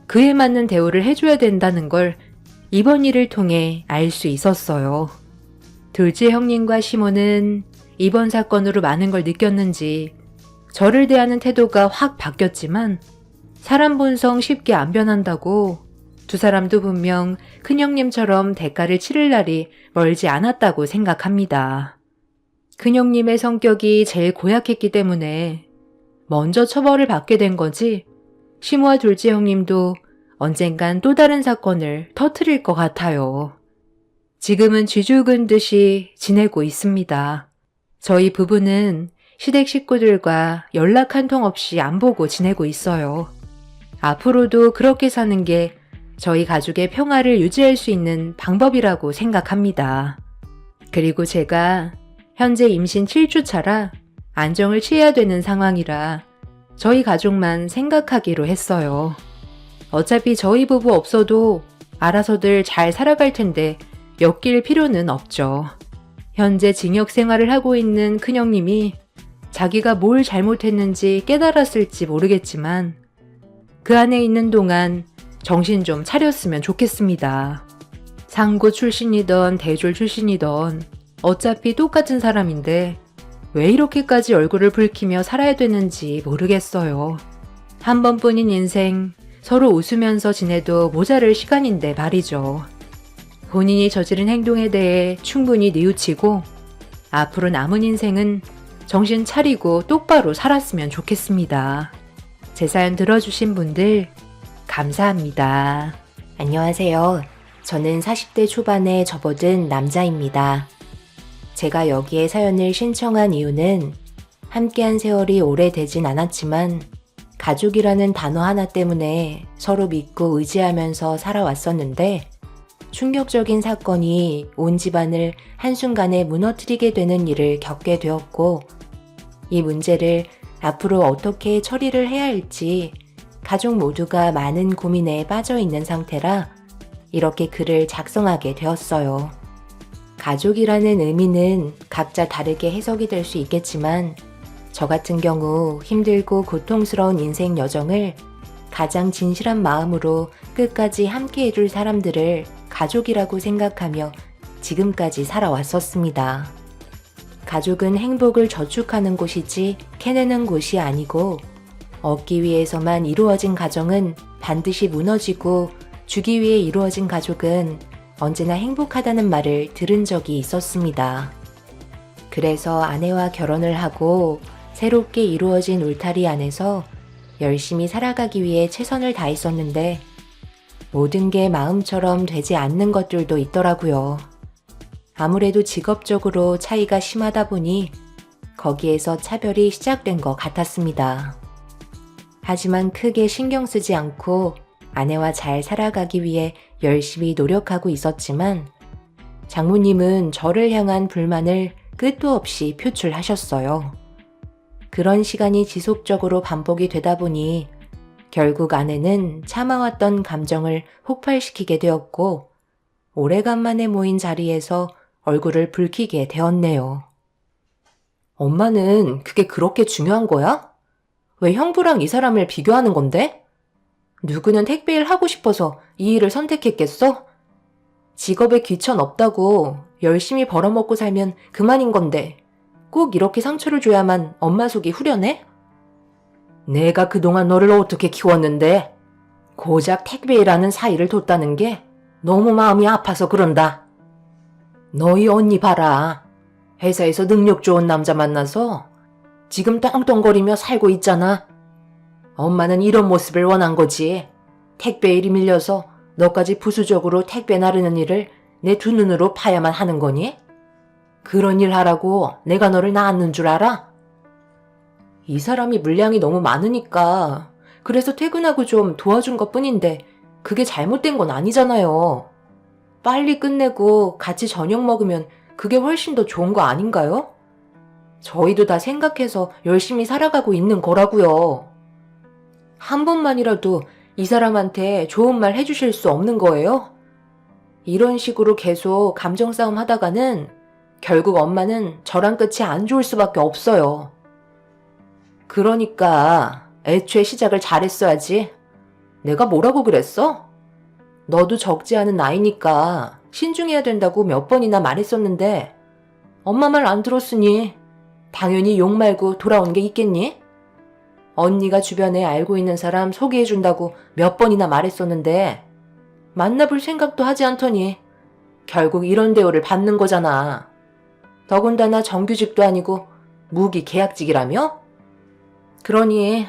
그에 맞는 대우를 해줘야 된다는 걸 이번 일을 통해 알 수 있었어요. 둘째 형님과 시모는 이번 사건으로 많은 걸 느꼈는지 저를 대하는 태도가 확 바뀌었지만 사람 본성 쉽게 안 변한다고 두 사람도 분명 큰형님처럼 대가를 치를 날이 멀지 않았다고 생각합니다. 큰형님의 성격이 제일 고약했기 때문에 먼저 처벌을 받게 된 거지 시모와 둘째 형님도 언젠간 또 다른 사건을 터뜨릴 것 같아요. 지금은 쥐죽은 듯이 지내고 있습니다. 저희 부부는 시댁 식구들과 연락 한 통 없이 안 보고 지내고 있어요. 앞으로도 그렇게 사는 게 저희 가족의 평화를 유지할 수 있는 방법이라고 생각합니다. 그리고 제가 현재 임신 7주 차라 안정을 취해야 되는 상황이라 저희 가족만 생각하기로 했어요. 어차피 저희 부부 없어도 알아서들 잘 살아갈 텐데 엮일 필요는 없죠. 현재 징역 생활을 하고 있는 큰형님이 자기가 뭘 잘못했는지 깨달았을지 모르겠지만 그 안에 있는 동안 정신 좀 차렸으면 좋겠습니다. 상고 출신이던 대졸 출신이던 어차피 똑같은 사람인데 왜 이렇게까지 얼굴을 붉히며 살아야 되는지 모르겠어요. 한 번뿐인 인생, 서로 웃으면서 지내도 모자랄 시간인데 말이죠. 본인이 저지른 행동에 대해 충분히 뉘우치고 앞으로 남은 인생은 정신 차리고 똑바로 살았으면 좋겠습니다. 제 사연 들어주신 분들 감사합니다. 안녕하세요. 저는 40대 초반에 접어든 남자입니다. 제가 여기에 사연을 신청한 이유는 함께한 세월이 오래되진 않았지만 가족이라는 단어 하나 때문에 서로 믿고 의지하면서 살아왔었는데 충격적인 사건이 온 집안을 한순간에 무너뜨리게 되는 일을 겪게 되었고 이 문제를 앞으로 어떻게 처리를 해야 할지 가족 모두가 많은 고민에 빠져 있는 상태라 이렇게 글을 작성하게 되었어요. 가족이라는 의미는 각자 다르게 해석이 될 수 있겠지만 저 같은 경우 힘들고 고통스러운 인생 여정을 가장 진실한 마음으로 끝까지 함께 해줄 사람들을 가족이라고 생각하며 지금까지 살아왔었습니다. 가족은 행복을 저축하는 곳이지 캐내는 곳이 아니고 얻기 위해서만 이루어진 가정은 반드시 무너지고 주기 위해 이루어진 가족은 언제나 행복하다는 말을 들은 적이 있었습니다. 그래서 아내와 결혼을 하고 새롭게 이루어진 울타리 안에서 열심히 살아가기 위해 최선을 다했었는데 모든 게 마음처럼 되지 않는 것들도 있더라고요. 아무래도 직업적으로 차이가 심하다 보니 거기에서 차별이 시작된 것 같았습니다. 하지만 크게 신경 쓰지 않고 아내와 잘 살아가기 위해 열심히 노력하고 있었지만 장모님은 저를 향한 불만을 끝도 없이 표출하셨어요. 그런 시간이 지속적으로 반복이 되다 보니 결국 아내는 참아왔던 감정을 폭발시키게 되었고 오래간만에 모인 자리에서 얼굴을 붉히게 되었네요. 엄마는 그게 그렇게 중요한 거야? 왜 형부랑 이 사람을 비교하는 건데? 누구는 택배일 하고 싶어서 이 일을 선택했겠어? 직업에 귀천 없다고 열심히 벌어먹고 살면 그만인 건데 꼭 이렇게 상처를 줘야만 엄마 속이 후련해? 내가 그동안 너를 어떻게 키웠는데 고작 택배일하는 사이를 뒀다는 게 너무 마음이 아파서 그런다. 너희 언니 봐라. 회사에서 능력 좋은 남자 만나서 지금 떵떵거리며 살고 있잖아. 엄마는 이런 모습을 원한 거지. 택배일이 밀려서 너까지 부수적으로 택배 나르는 일을 내 두 눈으로 파야만 하는 거니? 그런 일 하라고 내가 너를 낳았는 줄 알아? 이 사람이 물량이 너무 많으니까 그래서 퇴근하고 좀 도와준 것뿐인데 그게 잘못된 건 아니잖아요. 빨리 끝내고 같이 저녁 먹으면 그게 훨씬 더 좋은 거 아닌가요? 저희도 다 생각해서 열심히 살아가고 있는 거라고요. 한 번만이라도 이 사람한테 좋은 말 해주실 수 없는 거예요? 이런 식으로 계속 감정 싸움 하다가는 결국 엄마는 저랑 끝이 안 좋을 수밖에 없어요. 그러니까 애초에 시작을 잘했어야지. 내가 뭐라고 그랬어? 너도 적지 않은 나이니까 신중해야 된다고 몇 번이나 말했었는데 엄마 말 안 들었으니 당연히 욕 말고 돌아온 게 있겠니? 언니가 주변에 알고 있는 사람 소개해준다고 몇 번이나 말했었는데 만나볼 생각도 하지 않더니 결국 이런 대우를 받는 거잖아. 더군다나 정규직도 아니고 무기 계약직이라며? 그러니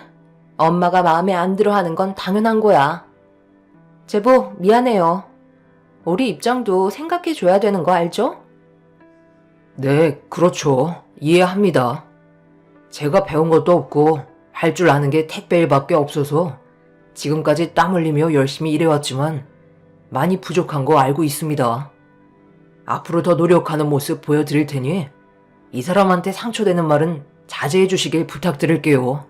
엄마가 마음에 안 들어 하는 건 당연한 거야. 제보 미안해요. 우리 입장도 생각해줘야 되는 거 알죠? 네, 그렇죠. 이해합니다. 제가 배운 것도 없고 할 줄 아는 게 택배일밖에 없어서 지금까지 땀 흘리며 열심히 일해왔지만 많이 부족한 거 알고 있습니다. 앞으로 더 노력하는 모습 보여드릴 테니 이 사람한테 상처되는 말은 자제해 주시길 부탁드릴게요.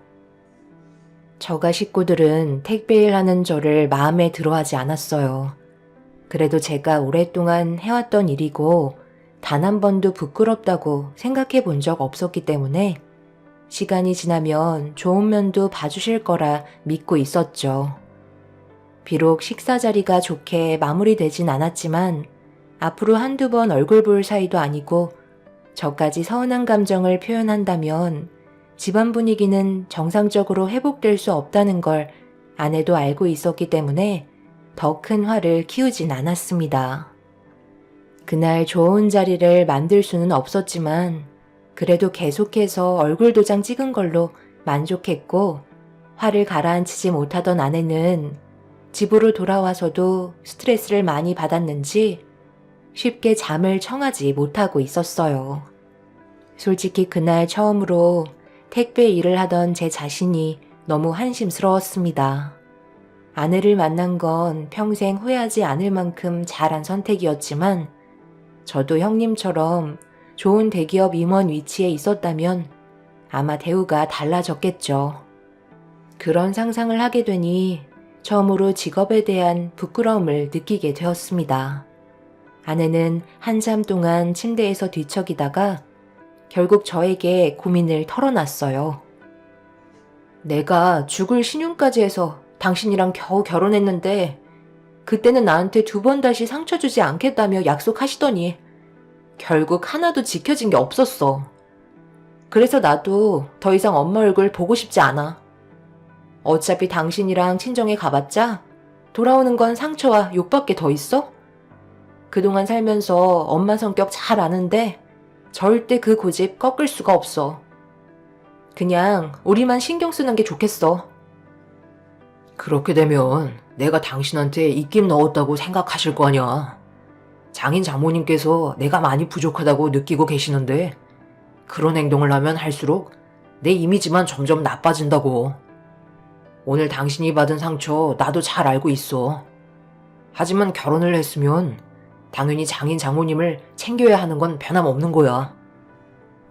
저가 식구들은 택배일 하는 저를 마음에 들어하지 않았어요. 그래도 제가 오랫동안 해왔던 일이고 단 한 번도 부끄럽다고 생각해 본 적 없었기 때문에 시간이 지나면 좋은 면도 봐주실 거라 믿고 있었죠. 비록 식사 자리가 좋게 마무리되진 않았지만 앞으로 한두 번 얼굴 볼 사이도 아니고 저까지 서운한 감정을 표현한다면 집안 분위기는 정상적으로 회복될 수 없다는 걸 아내도 알고 있었기 때문에 더 큰 화를 키우진 않았습니다. 그날 좋은 자리를 만들 수는 없었지만 그래도 계속해서 얼굴 도장 찍은 걸로 만족했고 화를 가라앉히지 못하던 아내는 집으로 돌아와서도 스트레스를 많이 받았는지 쉽게 잠을 청하지 못하고 있었어요. 솔직히 그날 처음으로 택배 일을 하던 제 자신이 너무 한심스러웠습니다. 아내를 만난 건 평생 후회하지 않을 만큼 잘한 선택이었지만 저도 형님처럼 좋은 대기업 임원 위치에 있었다면 아마 대우가 달라졌겠죠. 그런 상상을 하게 되니 처음으로 직업에 대한 부끄러움을 느끼게 되었습니다. 아내는 한참 동안 침대에서 뒤척이다가 결국 저에게 고민을 털어놨어요. 내가 죽을 신용까지 해서 당신이랑 겨우 결혼했는데 그때는 나한테 2번 다시 상처 주지 않겠다며 약속하시더니 결국 하나도 지켜진 게 없었어. 그래서 나도 더 이상 엄마 얼굴 보고 싶지 않아. 어차피 당신이랑 친정에 가봤자 돌아오는 건 상처와 욕밖에 더 있어? 그동안 살면서 엄마 성격 잘 아는데 절대 그 고집 꺾을 수가 없어. 그냥 우리만 신경 쓰는 게 좋겠어. 그렇게 되면 내가 당신한테 입김 넣었다고 생각하실 거 아니야. 장인 장모님께서 내가 많이 부족하다고 느끼고 계시는데 그런 행동을 하면 할수록 내 이미지만 점점 나빠진다고. 오늘 당신이 받은 상처 나도 잘 알고 있어. 하지만 결혼을 했으면 당연히 장인 장모님을 챙겨야 하는 건 변함없는 거야.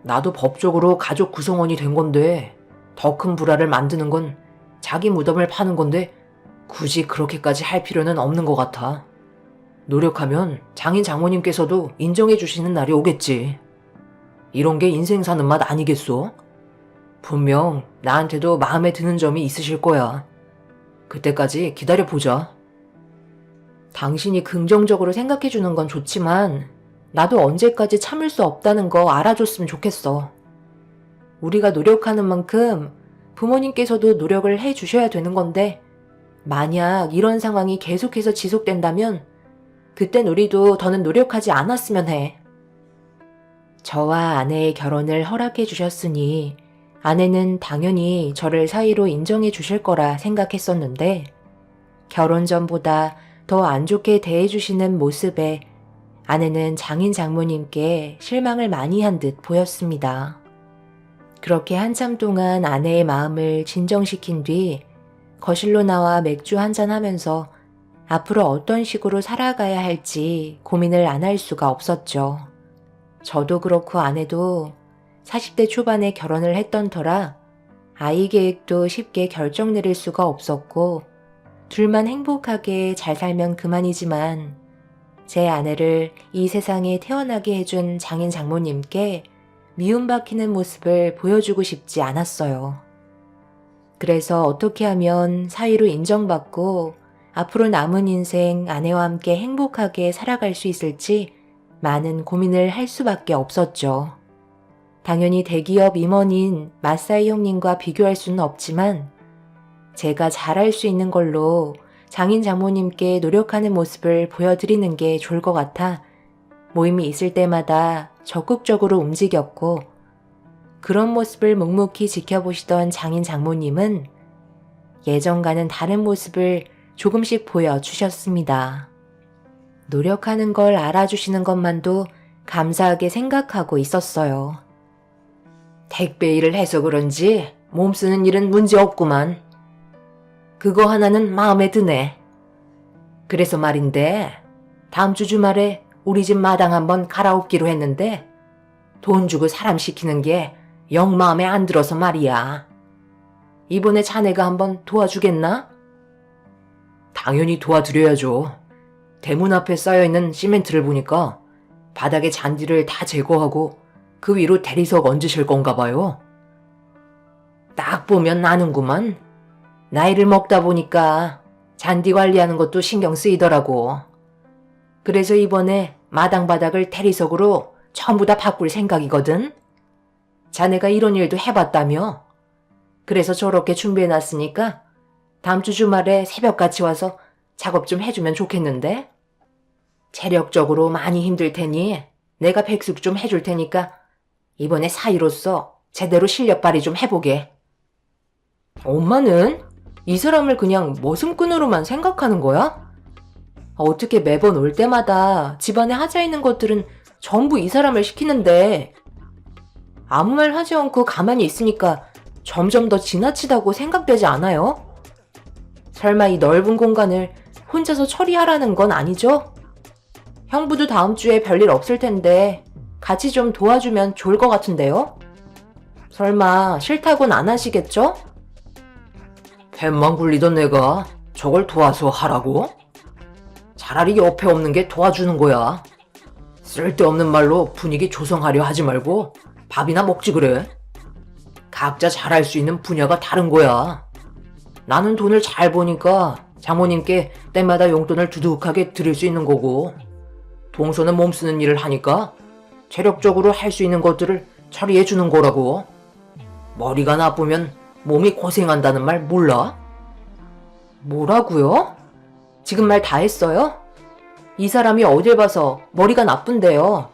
나도 법적으로 가족 구성원이 된 건데 더 큰 불화를 만드는 건 자기 무덤을 파는 건데 굳이 그렇게까지 할 필요는 없는 것 같아. 노력하면 장인 장모님께서도 인정해 주시는 날이 오겠지. 이런 게 인생 사는 맛 아니겠소? 분명 나한테도 마음에 드는 점이 있으실 거야. 그때까지 기다려보자. 당신이 긍정적으로 생각해 주는 건 좋지만 나도 언제까지 참을 수 없다는 거 알아줬으면 좋겠어. 우리가 노력하는 만큼 부모님께서도 노력을 해 주셔야 되는 건데 만약 이런 상황이 계속해서 지속된다면 그땐 우리도 더는 노력하지 않았으면 해. 저와 아내의 결혼을 허락해 주셨으니 아내는 당연히 저를 사위로 인정해 주실 거라 생각했었는데 결혼 전보다 더 안 좋게 대해 주시는 모습에 아내는 장인 장모님께 실망을 많이 한 듯 보였습니다. 그렇게 한참 동안 아내의 마음을 진정시킨 뒤 거실로 나와 맥주 한잔 하면서 앞으로 어떤 식으로 살아가야 할지 고민을 안 할 수가 없었죠. 저도 그렇고 아내도 40대 초반에 결혼을 했던 터라 아이 계획도 쉽게 결정 내릴 수가 없었고 둘만 행복하게 잘 살면 그만이지만 제 아내를 이 세상에 태어나게 해준 장인 장모님께 미움받히는 모습을 보여주고 싶지 않았어요. 그래서 어떻게 하면 사위로 인정받고 앞으로 남은 인생 아내와 함께 행복하게 살아갈 수 있을지 많은 고민을 할 수밖에 없었죠. 당연히 대기업 임원인 마사이 형님과 비교할 수는 없지만 제가 잘할 수 있는 걸로 장인 장모님께 노력하는 모습을 보여드리는 게 좋을 것 같아 모임이 있을 때마다 적극적으로 움직였고 그런 모습을 묵묵히 지켜보시던 장인 장모님은 예전과는 다른 모습을 조금씩 보여주셨습니다. 노력하는 걸 알아주시는 것만도 감사하게 생각하고 있었어요. 택배 일을 해서 그런지 몸 쓰는 일은 문제 없구만. 그거 하나는 마음에 드네. 그래서 말인데 다음 주 주말에 우리 집 마당 한번 갈아엎기로 했는데 돈 주고 사람 시키는 게 영 마음에 안 들어서 말이야. 이번에 자네가 한번 도와주겠나? 당연히 도와드려야죠. 대문 앞에 쌓여있는 시멘트를 보니까 바닥에 잔디를 다 제거하고 그 위로 대리석 얹으실 건가 봐요. 딱 보면 나는구만. 나이를 먹다 보니까 잔디 관리하는 것도 신경 쓰이더라고. 그래서 이번에 마당 바닥을 대리석으로 전부 다 바꿀 생각이거든. 자네가 이런 일도 해봤다며? 그래서 저렇게 준비해놨으니까 다음 주 주말에 새벽같이 와서 작업 좀 해주면 좋겠는데? 체력적으로 많이 힘들 테니 내가 백숙 좀 해줄 테니까 이번에 사위로서 제대로 실력 발휘 좀 해보게. 엄마는 이 사람을 그냥 머슴꾼으로만 생각하는 거야? 어떻게 매번 올 때마다 집안에 하자 있는 것들은 전부 이 사람을 시키는데 아무 말 하지 않고 가만히 있으니까 점점 더 지나치다고 생각되지 않아요? 설마 이 넓은 공간을 혼자서 처리하라는 건 아니죠? 형부도 다음 주에 별일 없을 텐데 같이 좀 도와주면 좋을 것 같은데요? 설마 싫다고는 안 하시겠죠? 뱃만 굴리던 내가 저걸 도와서 하라고? 차라리 옆에 없는 게 도와주는 거야. 쓸데없는 말로 분위기 조성하려 하지 말고 밥이나 먹지 그래. 각자 잘할 수 있는 분야가 다른 거야. 나는 돈을 잘 버니까 장모님께 때마다 용돈을 두둑하게 드릴 수 있는 거고, 동서는 몸 쓰는 일을 하니까 체력적으로 할 수 있는 것들을 처리해 주는 거라고. 머리가 나쁘면 몸이 고생한다는 말 몰라? 뭐라고요? 지금 말 다 했어요? 이 사람이 어딜 봐서 머리가 나쁜데요.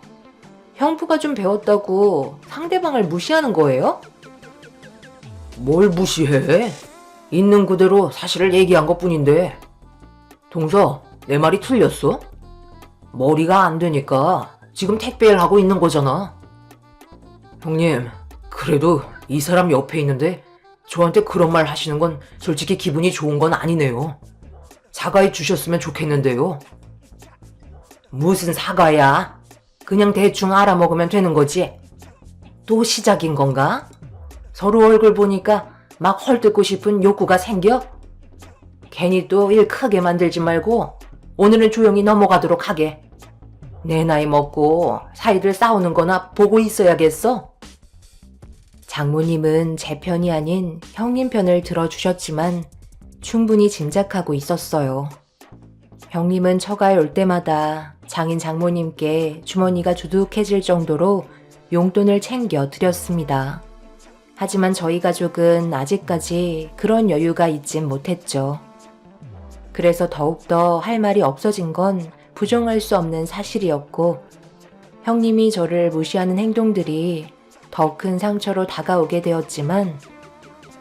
형부가 좀 배웠다고 상대방을 무시하는 거예요? 뭘 무시해? 있는 그대로 사실을 얘기한 것뿐인데. 동서, 내 말이 틀렸어? 머리가 안 되니까 지금 택배일 하고 있는 거잖아. 형님, 그래도 이 사람 옆에 있는데 저한테 그런 말 하시는 건 솔직히 기분이 좋은 건 아니네요. 사과해 주셨으면 좋겠는데요. 무슨 사과야? 그냥 대충 알아먹으면 되는 거지. 또 시작인 건가? 서로 얼굴 보니까 막 헐뜯고 싶은 욕구가 생겨? 괜히 또 일 크게 만들지 말고 오늘은 조용히 넘어가도록 하게. 내 나이 먹고 사이들 싸우는 거나 보고 있어야겠어? 장모님은 제 편이 아닌 형님 편을 들어주셨지만 충분히 짐작하고 있었어요. 형님은 처가에 올 때마다 장인 장모님께 주머니가 두둑해질 정도로 용돈을 챙겨 드렸습니다. 하지만 저희 가족은 아직까지 그런 여유가 있진 못했죠. 그래서 더욱더 할 말이 없어진 건 부정할 수 없는 사실이었고, 형님이 저를 무시하는 행동들이 더 큰 상처로 다가오게 되었지만,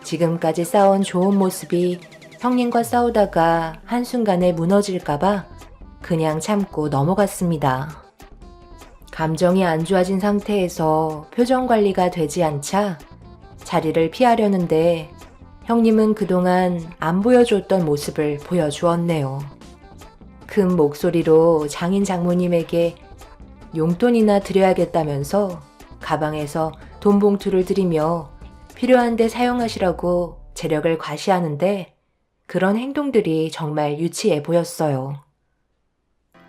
지금까지 쌓아온 좋은 모습이 형님과 싸우다가 한순간에 무너질까봐 그냥 참고 넘어갔습니다. 감정이 안 좋아진 상태에서 표정 관리가 되지 않자 자리를 피하려는데 형님은 그동안 안 보여줬던 모습을 보여주었네요. 큰 목소리로 장인 장모님에게 용돈이나 드려야겠다면서 가방에서 돈 봉투를 들이며 필요한 데 사용하시라고 재력을 과시하는데 그런 행동들이 정말 유치해 보였어요.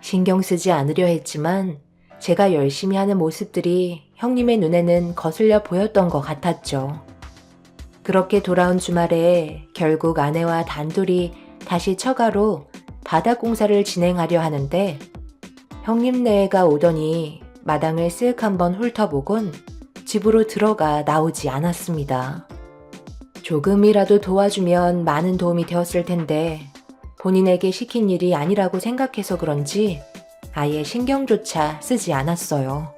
신경 쓰지 않으려 했지만 제가 열심히 하는 모습들이 형님의 눈에는 거슬려 보였던 것 같았죠. 그렇게 돌아온 주말에 결국 아내와 단둘이 다시 처가로 바닥 공사를 진행하려 하는데 형님 내외가 오더니 마당을 쓱 한번 훑어보곤 집으로 들어가 나오지 않았습니다. 조금이라도 도와주면 많은 도움이 되었을 텐데 본인에게 시킨 일이 아니라고 생각해서 그런지 아예 신경조차 쓰지 않았어요.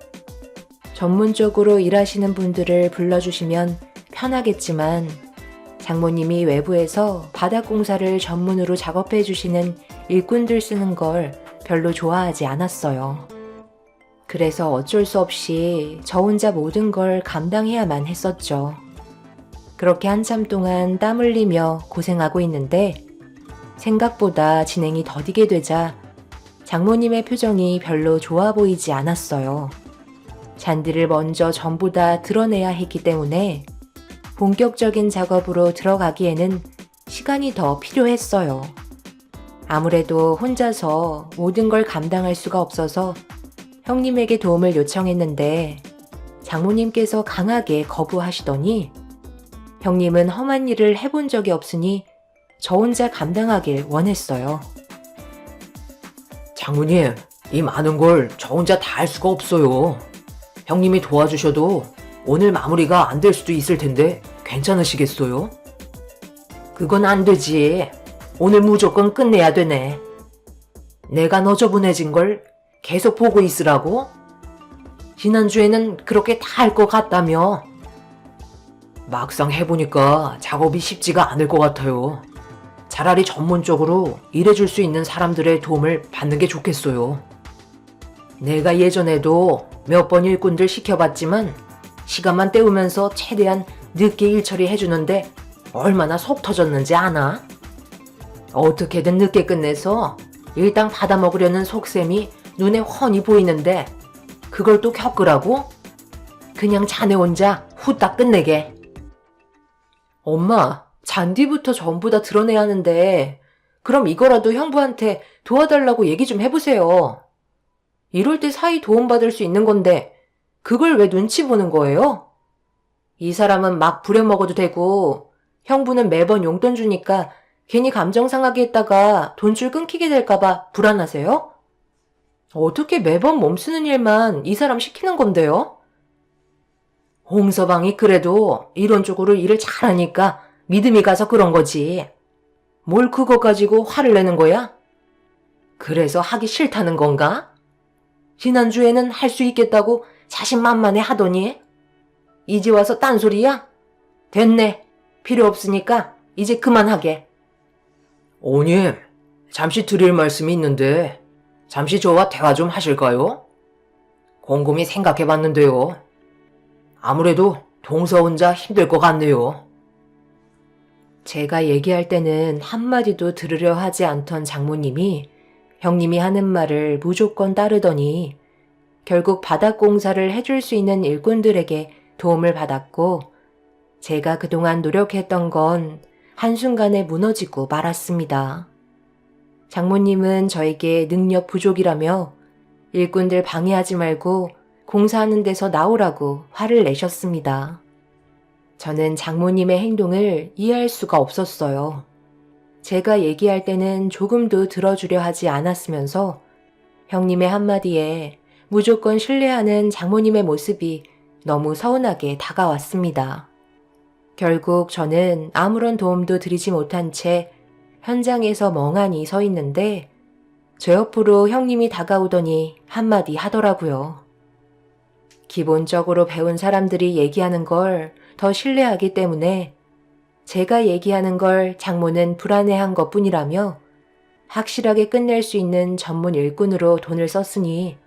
전문적으로 일하시는 분들을 불러주시면 편하겠지만 장모님이 외부에서 바닥 공사를 전문으로 작업해 주시는 일꾼들 쓰는 걸 별로 좋아하지 않았어요. 그래서 어쩔 수 없이 저 혼자 모든 걸 감당해야만 했었죠. 그렇게 한참 동안 땀 흘리며 고생하고 있는데 생각보다 진행이 더디게 되자 장모님의 표정이 별로 좋아 보이지 않았어요. 잔디를 먼저 전부 다 드러내야 했기 때문에 본격적인 작업으로 들어가기에는 시간이 더 필요했어요. 아무래도 혼자서 모든 걸 감당할 수가 없어서 형님에게 도움을 요청했는데 장모님께서 강하게 거부하시더니 형님은 험한 일을 해본 적이 없으니 저 혼자 감당하길 원했어요. 장모님, 이 많은 걸 저 혼자 다 할 수가 없어요. 형님이 도와주셔도 오늘 마무리가 안 될 수도 있을 텐데 괜찮으시겠어요? 그건 안 되지. 오늘 무조건 끝내야 되네. 내가 너저분해진 걸 계속 보고 있으라고? 지난주에는 그렇게 다 할 것 같다며. 막상 해보니까 작업이 쉽지가 않을 것 같아요. 차라리 전문적으로 일해줄 수 있는 사람들의 도움을 받는 게 좋겠어요. 내가 예전에도 몇 번 일꾼들 시켜봤지만 시간만 때우면서 최대한 늦게 일 처리해주는데 얼마나 속 터졌는지 아나? 어떻게든 늦게 끝내서 일당 받아먹으려는 속셈이 눈에 훤히 보이는데 그걸 또 겪으라고? 그냥 자네 혼자 후딱 끝내게. 엄마, 잔디부터 전부 다 드러내야 하는데 그럼 이거라도 형부한테 도와달라고 얘기 좀 해보세요. 이럴 때 사이 도움받을 수 있는 건데 그걸 왜 눈치 보는 거예요? 이 사람은 막 부려먹어도 되고 형부는 매번 용돈 주니까 괜히 감정 상하게 했다가 돈줄 끊기게 될까봐 불안하세요? 어떻게 매번 몸쓰는 일만 이 사람 시키는 건데요? 홍서방이 그래도 이론적으로 일을 잘하니까 믿음이 가서 그런 거지. 뭘 그거 가지고 화를 내는 거야? 그래서 하기 싫다는 건가? 지난주에는 할 수 있겠다고 자신만만해 하더니 이제 와서 딴소리야? 됐네. 필요 없으니까 이제 그만하게. 오님, 잠시 드릴 말씀이 있는데 잠시 저와 대화 좀 하실까요? 곰곰이 생각해봤는데요. 아무래도 동서 혼자 힘들 것 같네요. 제가 얘기할 때는 한마디도 들으려 하지 않던 장모님이 형님이 하는 말을 무조건 따르더니 결국 바닥 공사를 해줄 수 있는 일꾼들에게 도움을 받았고 제가 그동안 노력했던 건 한순간에 무너지고 말았습니다. 장모님은 저에게 능력 부족이라며 일꾼들 방해하지 말고 공사하는 데서 나오라고 화를 내셨습니다. 저는 장모님의 행동을 이해할 수가 없었어요. 제가 얘기할 때는 조금도 들어주려 하지 않았으면서 형님의 한마디에 무조건 신뢰하는 장모님의 모습이 너무 서운하게 다가왔습니다. 결국 저는 아무런 도움도 드리지 못한 채 현장에서 멍하니 서 있는데 제 옆으로 형님이 다가오더니 한마디 하더라고요. 기본적으로 배운 사람들이 얘기하는 걸 더 신뢰하기 때문에 제가 얘기하는 걸 장모는 불안해한 것뿐이라며 확실하게 끝낼 수 있는 전문 일꾼으로 돈을 썼으니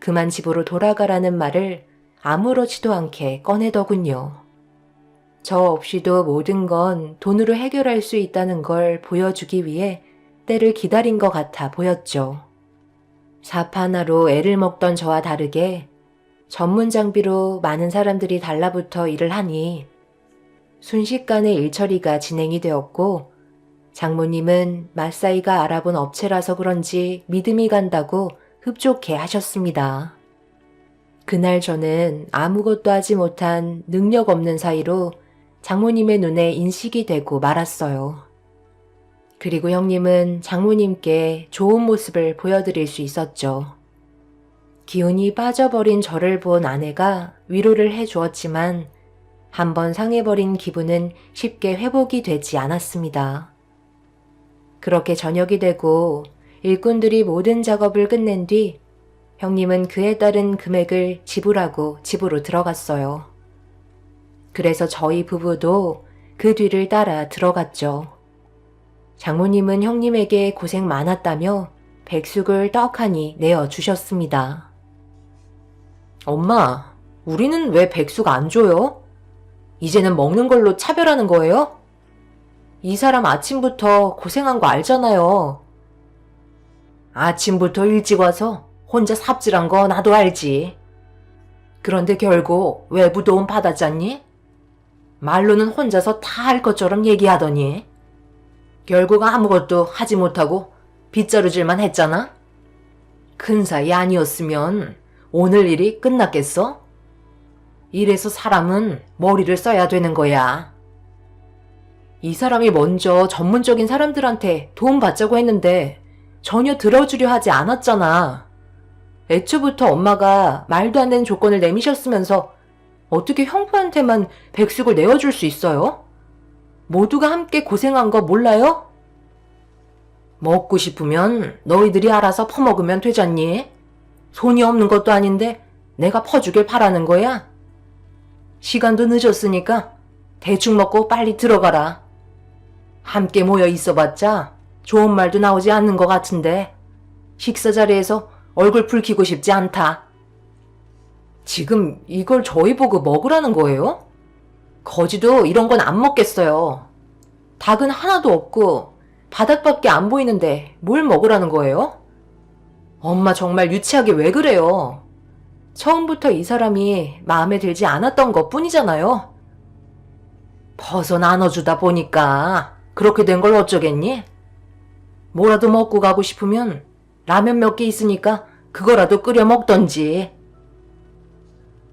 그만 집으로 돌아가라는 말을 아무렇지도 않게 꺼내더군요. 저 없이도 모든 건 돈으로 해결할 수 있다는 걸 보여주기 위해 때를 기다린 것 같아 보였죠. 삽 하나로 애를 먹던 저와 다르게 전문 장비로 많은 사람들이 달라붙어 일을 하니 순식간에 일처리가 진행이 되었고 장모님은 맞사이가 알아본 업체라서 그런지 믿음이 간다고 흡족해 하셨습니다. 그날 저는 아무것도 하지 못한 능력 없는 사이로 장모님의 눈에 인식이 되고 말았어요. 그리고 형님은 장모님께 좋은 모습을 보여드릴 수 있었죠. 기운이 빠져버린 저를 본 아내가 위로를 해주었지만 한번 상해버린 기분은 쉽게 회복이 되지 않았습니다. 그렇게 저녁이 되고 일꾼들이 모든 작업을 끝낸 뒤 형님은 그에 따른 금액을 지불하고 집으로 들어갔어요. 그래서 저희 부부도 그 뒤를 따라 들어갔죠. 장모님은 형님에게 고생 많았다며 백숙을 떡하니 내어주셨습니다. 엄마, 우리는 왜 백숙 안 줘요? 이제는 먹는 걸로 차별하는 거예요? 이 사람 아침부터 고생한 거 알잖아요. 아침부터 일찍 와서 혼자 삽질한 거 나도 알지. 그런데 결국 외부 도움 받았잖니? 말로는 혼자서 다 할 것처럼 얘기하더니 결국 아무것도 하지 못하고 빗자루질만 했잖아? 큰 사이 아니었으면 오늘 일이 끝났겠어? 이래서 사람은 머리를 써야 되는 거야. 이 사람이 먼저 전문적인 사람들한테 도움 받자고 했는데 전혀 들어주려 하지 않았잖아. 애초부터 엄마가 말도 안 되는 조건을 내미셨으면서 어떻게 형부한테만 백숙을 내어줄 수 있어요? 모두가 함께 고생한 거 몰라요? 먹고 싶으면 너희들이 알아서 퍼먹으면 되잖니? 손이 없는 것도 아닌데 내가 퍼주길 바라는 거야? 시간도 늦었으니까 대충 먹고 빨리 들어가라. 함께 모여 있어봤자 좋은 말도 나오지 않는 것 같은데 식사 자리에서 얼굴 붉히고 싶지 않다. 지금 이걸 저희 보고 먹으라는 거예요? 거지도 이런 건 안 먹겠어요. 닭은 하나도 없고 바닥밖에 안 보이는데 뭘 먹으라는 거예요? 엄마 정말 유치하게 왜 그래요? 처음부터 이 사람이 마음에 들지 않았던 것 뿐이잖아요. 벗어 나눠주다 보니까 그렇게 된 걸 어쩌겠니? 뭐라도 먹고 가고 싶으면 라면 몇 개 있으니까 그거라도 끓여 먹던지.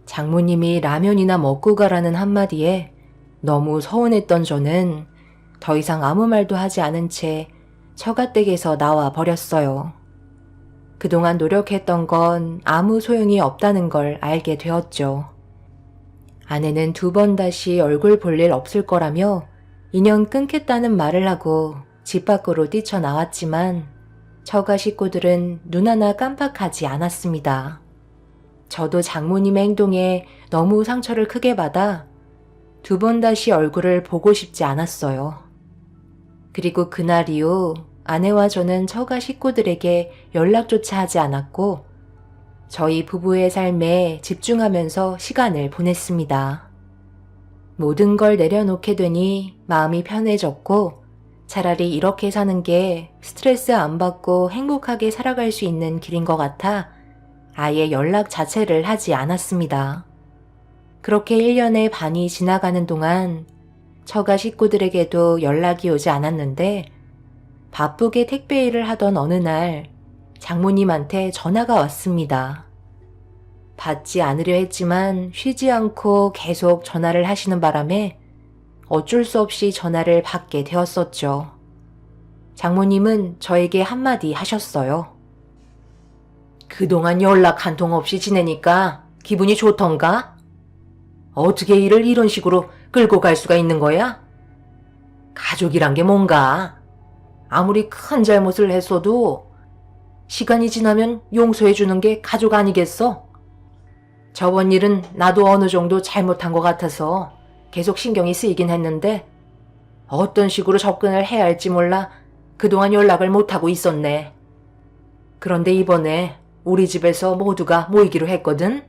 장모님이 라면이나 먹고 가라는 한마디에 너무 서운했던 저는 더 이상 아무 말도 하지 않은 채 처가댁에서 나와 버렸어요. 그동안 노력했던 건 아무 소용이 없다는 걸 알게 되었죠. 아내는 2번 다시 얼굴 볼 일 없을 거라며 인연 끊겠다는 말을 하고 집 밖으로 뛰쳐나왔지만 처가 식구들은 눈 하나 깜빡하지 않았습니다. 저도 장모님의 행동에 너무 상처를 크게 받아 2번 다시 얼굴을 보고 싶지 않았어요. 그리고 그날 이후 아내와 저는 처가 식구들에게 연락조차 하지 않았고 저희 부부의 삶에 집중하면서 시간을 보냈습니다. 모든 걸 내려놓게 되니 마음이 편해졌고 차라리 이렇게 사는 게 스트레스 안 받고 행복하게 살아갈 수 있는 길인 것 같아 아예 연락 자체를 하지 않았습니다. 그렇게 1년의 반이 지나가는 동안 처가 식구들에게도 연락이 오지 않았는데 바쁘게 택배 일을 하던 어느 날 장모님한테 전화가 왔습니다. 받지 않으려 했지만 쉬지 않고 계속 전화를 하시는 바람에 어쩔 수 없이 전화를 받게 되었었죠. 장모님은 저에게 한마디 하셨어요. 그동안 연락 한 통 없이 지내니까 기분이 좋던가? 어떻게 일을 이런 식으로 끌고 갈 수가 있는 거야? 가족이란 게 뭔가? 아무리 큰 잘못을 했어도 시간이 지나면 용서해 주는 게 가족 아니겠어? 저번 일은 나도 어느 정도 잘못한 것 같아서 계속 신경이 쓰이긴 했는데 어떤 식으로 접근을 해야 할지 몰라 그동안 연락을 못하고 있었네. 그런데 이번에 우리 집에서 모두가 모이기로 했거든?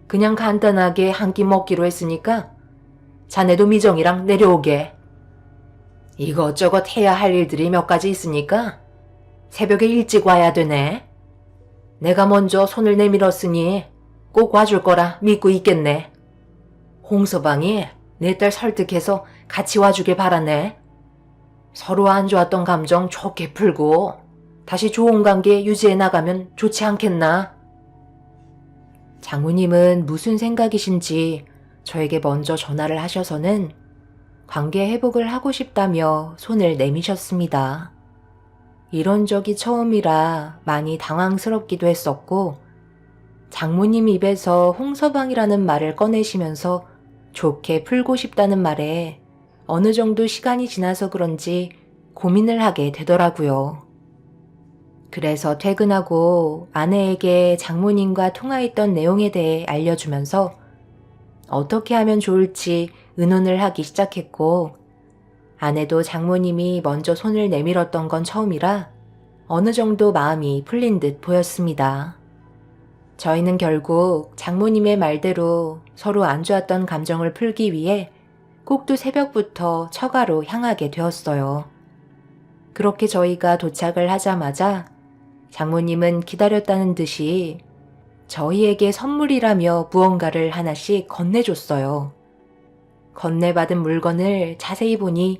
그냥 간단하게 한 끼 먹기로 했으니까 자네도 미정이랑 내려오게. 이것저것 해야 할 일들이 몇 가지 있으니까 새벽에 일찍 와야 되네. 내가 먼저 손을 내밀었으니 꼭 와줄 거라 믿고 있겠네. 홍서방이 내 딸 설득해서 같이 와주길 바라네. 서로 안 좋았던 감정 좋게 풀고 다시 좋은 관계 유지해 나가면 좋지 않겠나? 장모님은 무슨 생각이신지 저에게 먼저 전화를 하셔서는 관계 회복을 하고 싶다며 손을 내미셨습니다. 이런 적이 처음이라 많이 당황스럽기도 했었고 장모님 입에서 홍서방이라는 말을 꺼내시면서 좋게 풀고 싶다는 말에 어느 정도 시간이 지나서 그런지 고민을 하게 되더라고요. 그래서 퇴근하고 아내에게 장모님과 통화했던 내용에 대해 알려주면서 어떻게 하면 좋을지 의논을 하기 시작했고 아내도 장모님이 먼저 손을 내밀었던 건 처음이라 어느 정도 마음이 풀린 듯 보였습니다. 저희는 결국 장모님의 말대로 서로 안 좋았던 감정을 풀기 위해 꼭두 새벽부터 처가로 향하게 되었어요. 그렇게 저희가 도착을 하자마자 장모님은 기다렸다는 듯이 저희에게 선물이라며 무언가를 하나씩 건네줬어요. 건네받은 물건을 자세히 보니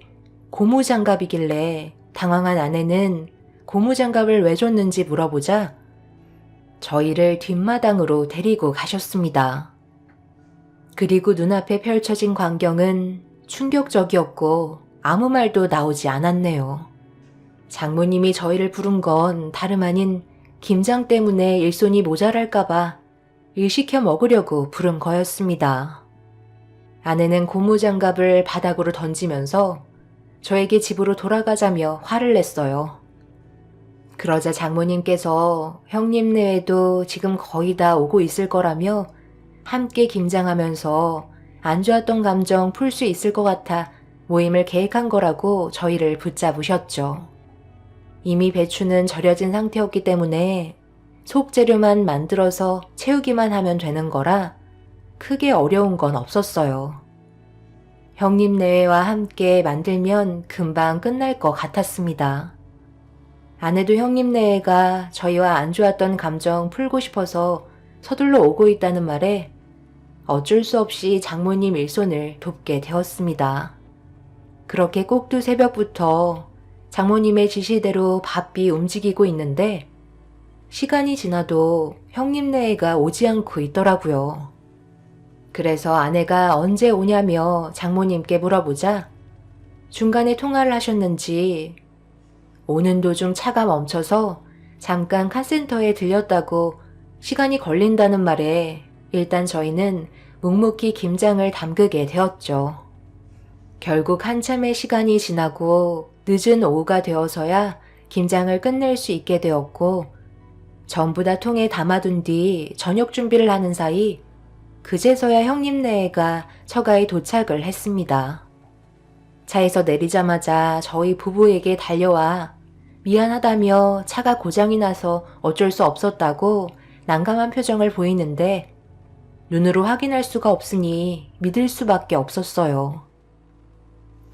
고무장갑이길래 당황한 아내는 고무장갑을 왜 줬는지 물어보자 저희를 뒷마당으로 데리고 가셨습니다. 그리고 눈앞에 펼쳐진 광경은 충격적이었고 아무 말도 나오지 않았네요. 장모님이 저희를 부른 건 다름 아닌 김장 때문에 일손이 모자랄까봐 일 시켜 먹으려고 부른 거였습니다. 아내는 고무장갑을 바닥으로 던지면서 저에게 집으로 돌아가자며 화를 냈어요. 그러자 장모님께서 형님네에도 지금 거의 다 오고 있을 거라며 함께 김장하면서 안 좋았던 감정 풀 수 있을 것 같아 모임을 계획한 거라고 저희를 붙잡으셨죠. 이미 배추는 절여진 상태였기 때문에 속재료만 만들어서 채우기만 하면 되는 거라 크게 어려운 건 없었어요. 형님네와 함께 만들면 금방 끝날 것 같았습니다. 아내도 형님네가 저희와 안 좋았던 감정 풀고 싶어서 서둘러 오고 있다는 말에 어쩔 수 없이 장모님 일손을 돕게 되었습니다. 그렇게 꼭두 새벽부터 장모님의 지시대로 바삐 움직이고 있는데 시간이 지나도 형님네가 오지 않고 있더라고요. 그래서 아내가 언제 오냐며 장모님께 물어보자 중간에 통화를 하셨는지 오는 도중 차가 멈춰서 잠깐 카센터에 들렸다고 시간이 걸린다는 말에 일단 저희는 묵묵히 김장을 담그게 되었죠. 결국 한참의 시간이 지나고 늦은 오후가 되어서야 김장을 끝낼 수 있게 되었고 전부 다 통에 담아둔 뒤 저녁 준비를 하는 사이 그제서야 형님네가 처가에 도착을 했습니다. 차에서 내리자마자 저희 부부에게 달려와 미안하다며 차가 고장이 나서 어쩔 수 없었다고 난감한 표정을 보이는데 눈으로 확인할 수가 없으니 믿을 수밖에 없었어요.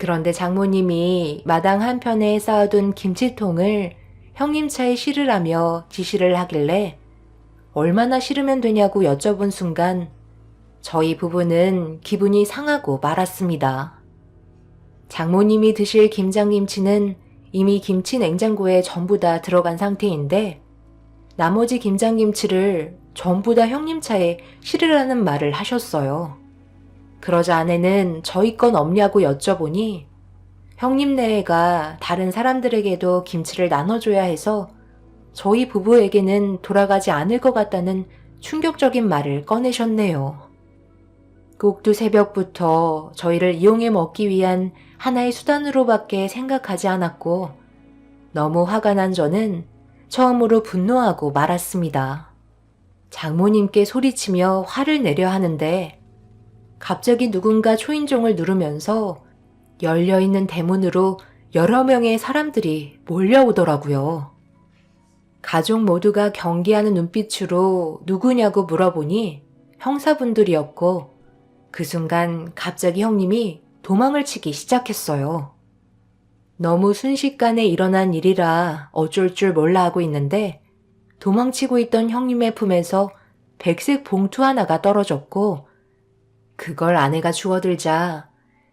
그런데 장모님이 마당 한편에 쌓아둔 김치통을 형님 차에 실으라며 지시를 하길래 얼마나 실으면 되냐고 여쭤본 순간 저희 부부는 기분이 상하고 말았습니다. 장모님이 드실 김장김치는 이미 김치 냉장고에 전부 다 들어간 상태인데 나머지 김장김치를 전부 다 형님 차에 실으라는 말을 하셨어요. 그러자 아내는 저희 건 없냐고 여쭤보니 형님네가 다른 사람들에게도 김치를 나눠줘야 해서 저희 부부에게는 돌아가지 않을 것 같다는 충격적인 말을 꺼내셨네요. 꼭두 새벽부터 저희를 이용해 먹기 위한 하나의 수단으로밖에 생각하지 않았고 너무 화가 난 저는 처음으로 분노하고 말았습니다. 장모님께 소리치며 화를 내려 하는데 갑자기 누군가 초인종을 누르면서 열려있는 대문으로 여러 명의 사람들이 몰려오더라고요. 가족 모두가 경계하는 눈빛으로 누구냐고 물어보니 형사분들이었고 그 순간 갑자기 형님이 도망을 치기 시작했어요. 너무 순식간에 일어난 일이라 어쩔 줄 몰라 하고 있는데 도망치고 있던 형님의 품에서 백색 봉투 하나가 떨어졌고 그걸 아내가 주워들자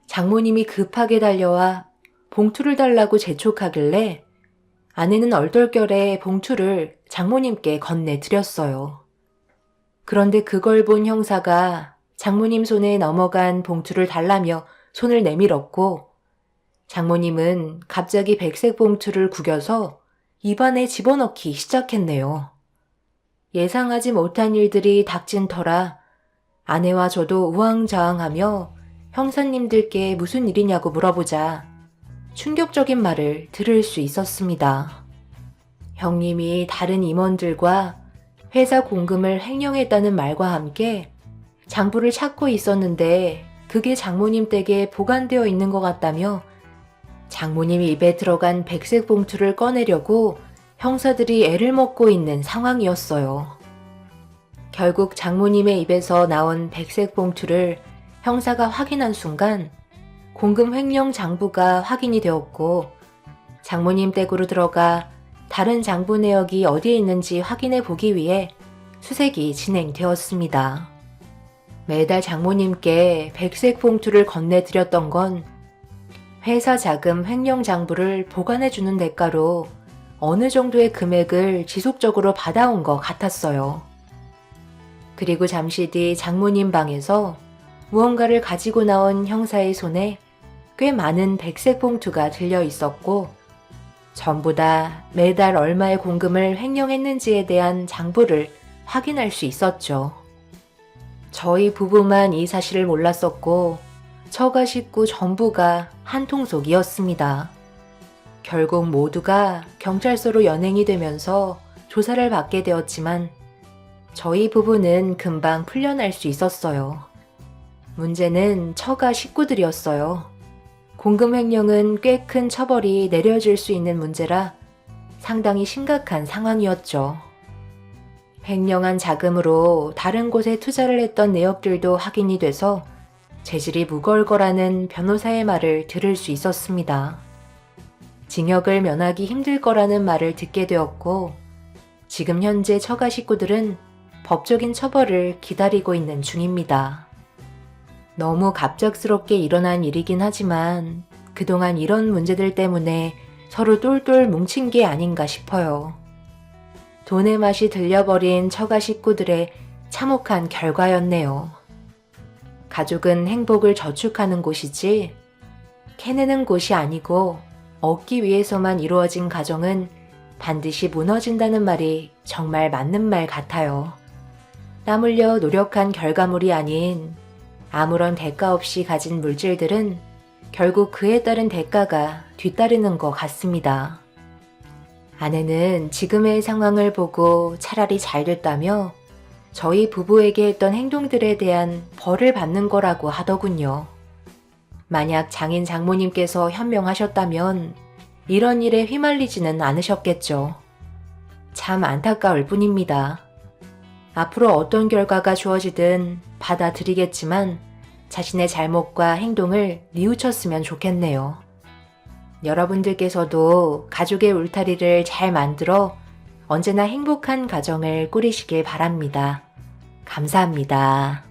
장모님이 급하게 달려와 봉투를 달라고 재촉하길래 아내는 얼떨결에 봉투를 장모님께 건네드렸어요. 그런데 그걸 본 형사가 장모님 손에 넘어간 봉투를 달라며 손을 내밀었고 장모님은 갑자기 백색 봉투를 구겨서 입안에 집어넣기 시작했네요. 예상하지 못한 일들이 닥친 터라 아내와 저도 우왕좌왕하며 형사님들께 무슨 일이냐고 물어보자 충격적인 말을 들을 수 있었습니다. 형님이 다른 임원들과 회사 공금을 횡령했다는 말과 함께 장부를 찾고 있었는데 그게 장모님 댁에 보관되어 있는 것 같다며 장모님 입에 들어간 백색 봉투를 꺼내려고 형사들이 애를 먹고 있는 상황이었어요. 결국 장모님의 입에서 나온 백색 봉투를 형사가 확인한 순간 공금 횡령 장부가 확인이 되었고 장모님 댁으로 들어가 다른 장부 내역이 어디에 있는지 확인해 보기 위해 수색이 진행되었습니다. 매달 장모님께 백색 봉투를 건네드렸던 건 회사 자금 횡령 장부를 보관해주는 대가로 어느 정도의 금액을 지속적으로 받아온 것 같았어요. 그리고 잠시 뒤 장모님 방에서 무언가를 가지고 나온 형사의 손에 꽤 많은 백색 봉투가 들려 있었고 전부 다 매달 얼마의 공금을 횡령했는지에 대한 장부를 확인할 수 있었죠. 저희 부부만 이 사실을 몰랐었고 처가 식구 전부가 한통속이었습니다. 결국 모두가 경찰서로 연행이 되면서 조사를 받게 되었지만 저희 부부는 금방 풀려날 수 있었어요. 문제는 처가 식구들이었어요. 공금 횡령은 꽤 큰 처벌이 내려질 수 있는 문제라 상당히 심각한 상황이었죠. 횡령한 자금으로 다른 곳에 투자를 했던 내역들도 확인이 돼서 재질이 무거울 거라는 변호사의 말을 들을 수 있었습니다. 징역을 면하기 힘들 거라는 말을 듣게 되었고 지금 현재 처가 식구들은 법적인 처벌을 기다리고 있는 중입니다. 너무 갑작스럽게 일어난 일이긴 하지만 그동안 이런 문제들 때문에 서로 똘똘 뭉친 게 아닌가 싶어요. 돈의 맛이 들려버린 처가 식구들의 참혹한 결과였네요. 가족은 행복을 저축하는 곳이지 캐내는 곳이 아니고 얻기 위해서만 이루어진 가정은 반드시 무너진다는 말이 정말 맞는 말 같아요. 땀 흘려 노력한 결과물이 아닌 아무런 대가 없이 가진 물질들은 결국 그에 따른 대가가 뒤따르는 것 같습니다. 아내는 지금의 상황을 보고 차라리 잘 됐다며 저희 부부에게 했던 행동들에 대한 벌을 받는 거라고 하더군요. 만약 장인 장모님께서 현명하셨다면 이런 일에 휘말리지는 않으셨겠죠. 참 안타까울 뿐입니다. 앞으로 어떤 결과가 주어지든 받아들이겠지만 자신의 잘못과 행동을 뉘우쳤으면 좋겠네요. 여러분들께서도 가족의 울타리를 잘 만들어 언제나 행복한 가정을 꾸리시길 바랍니다. 감사합니다.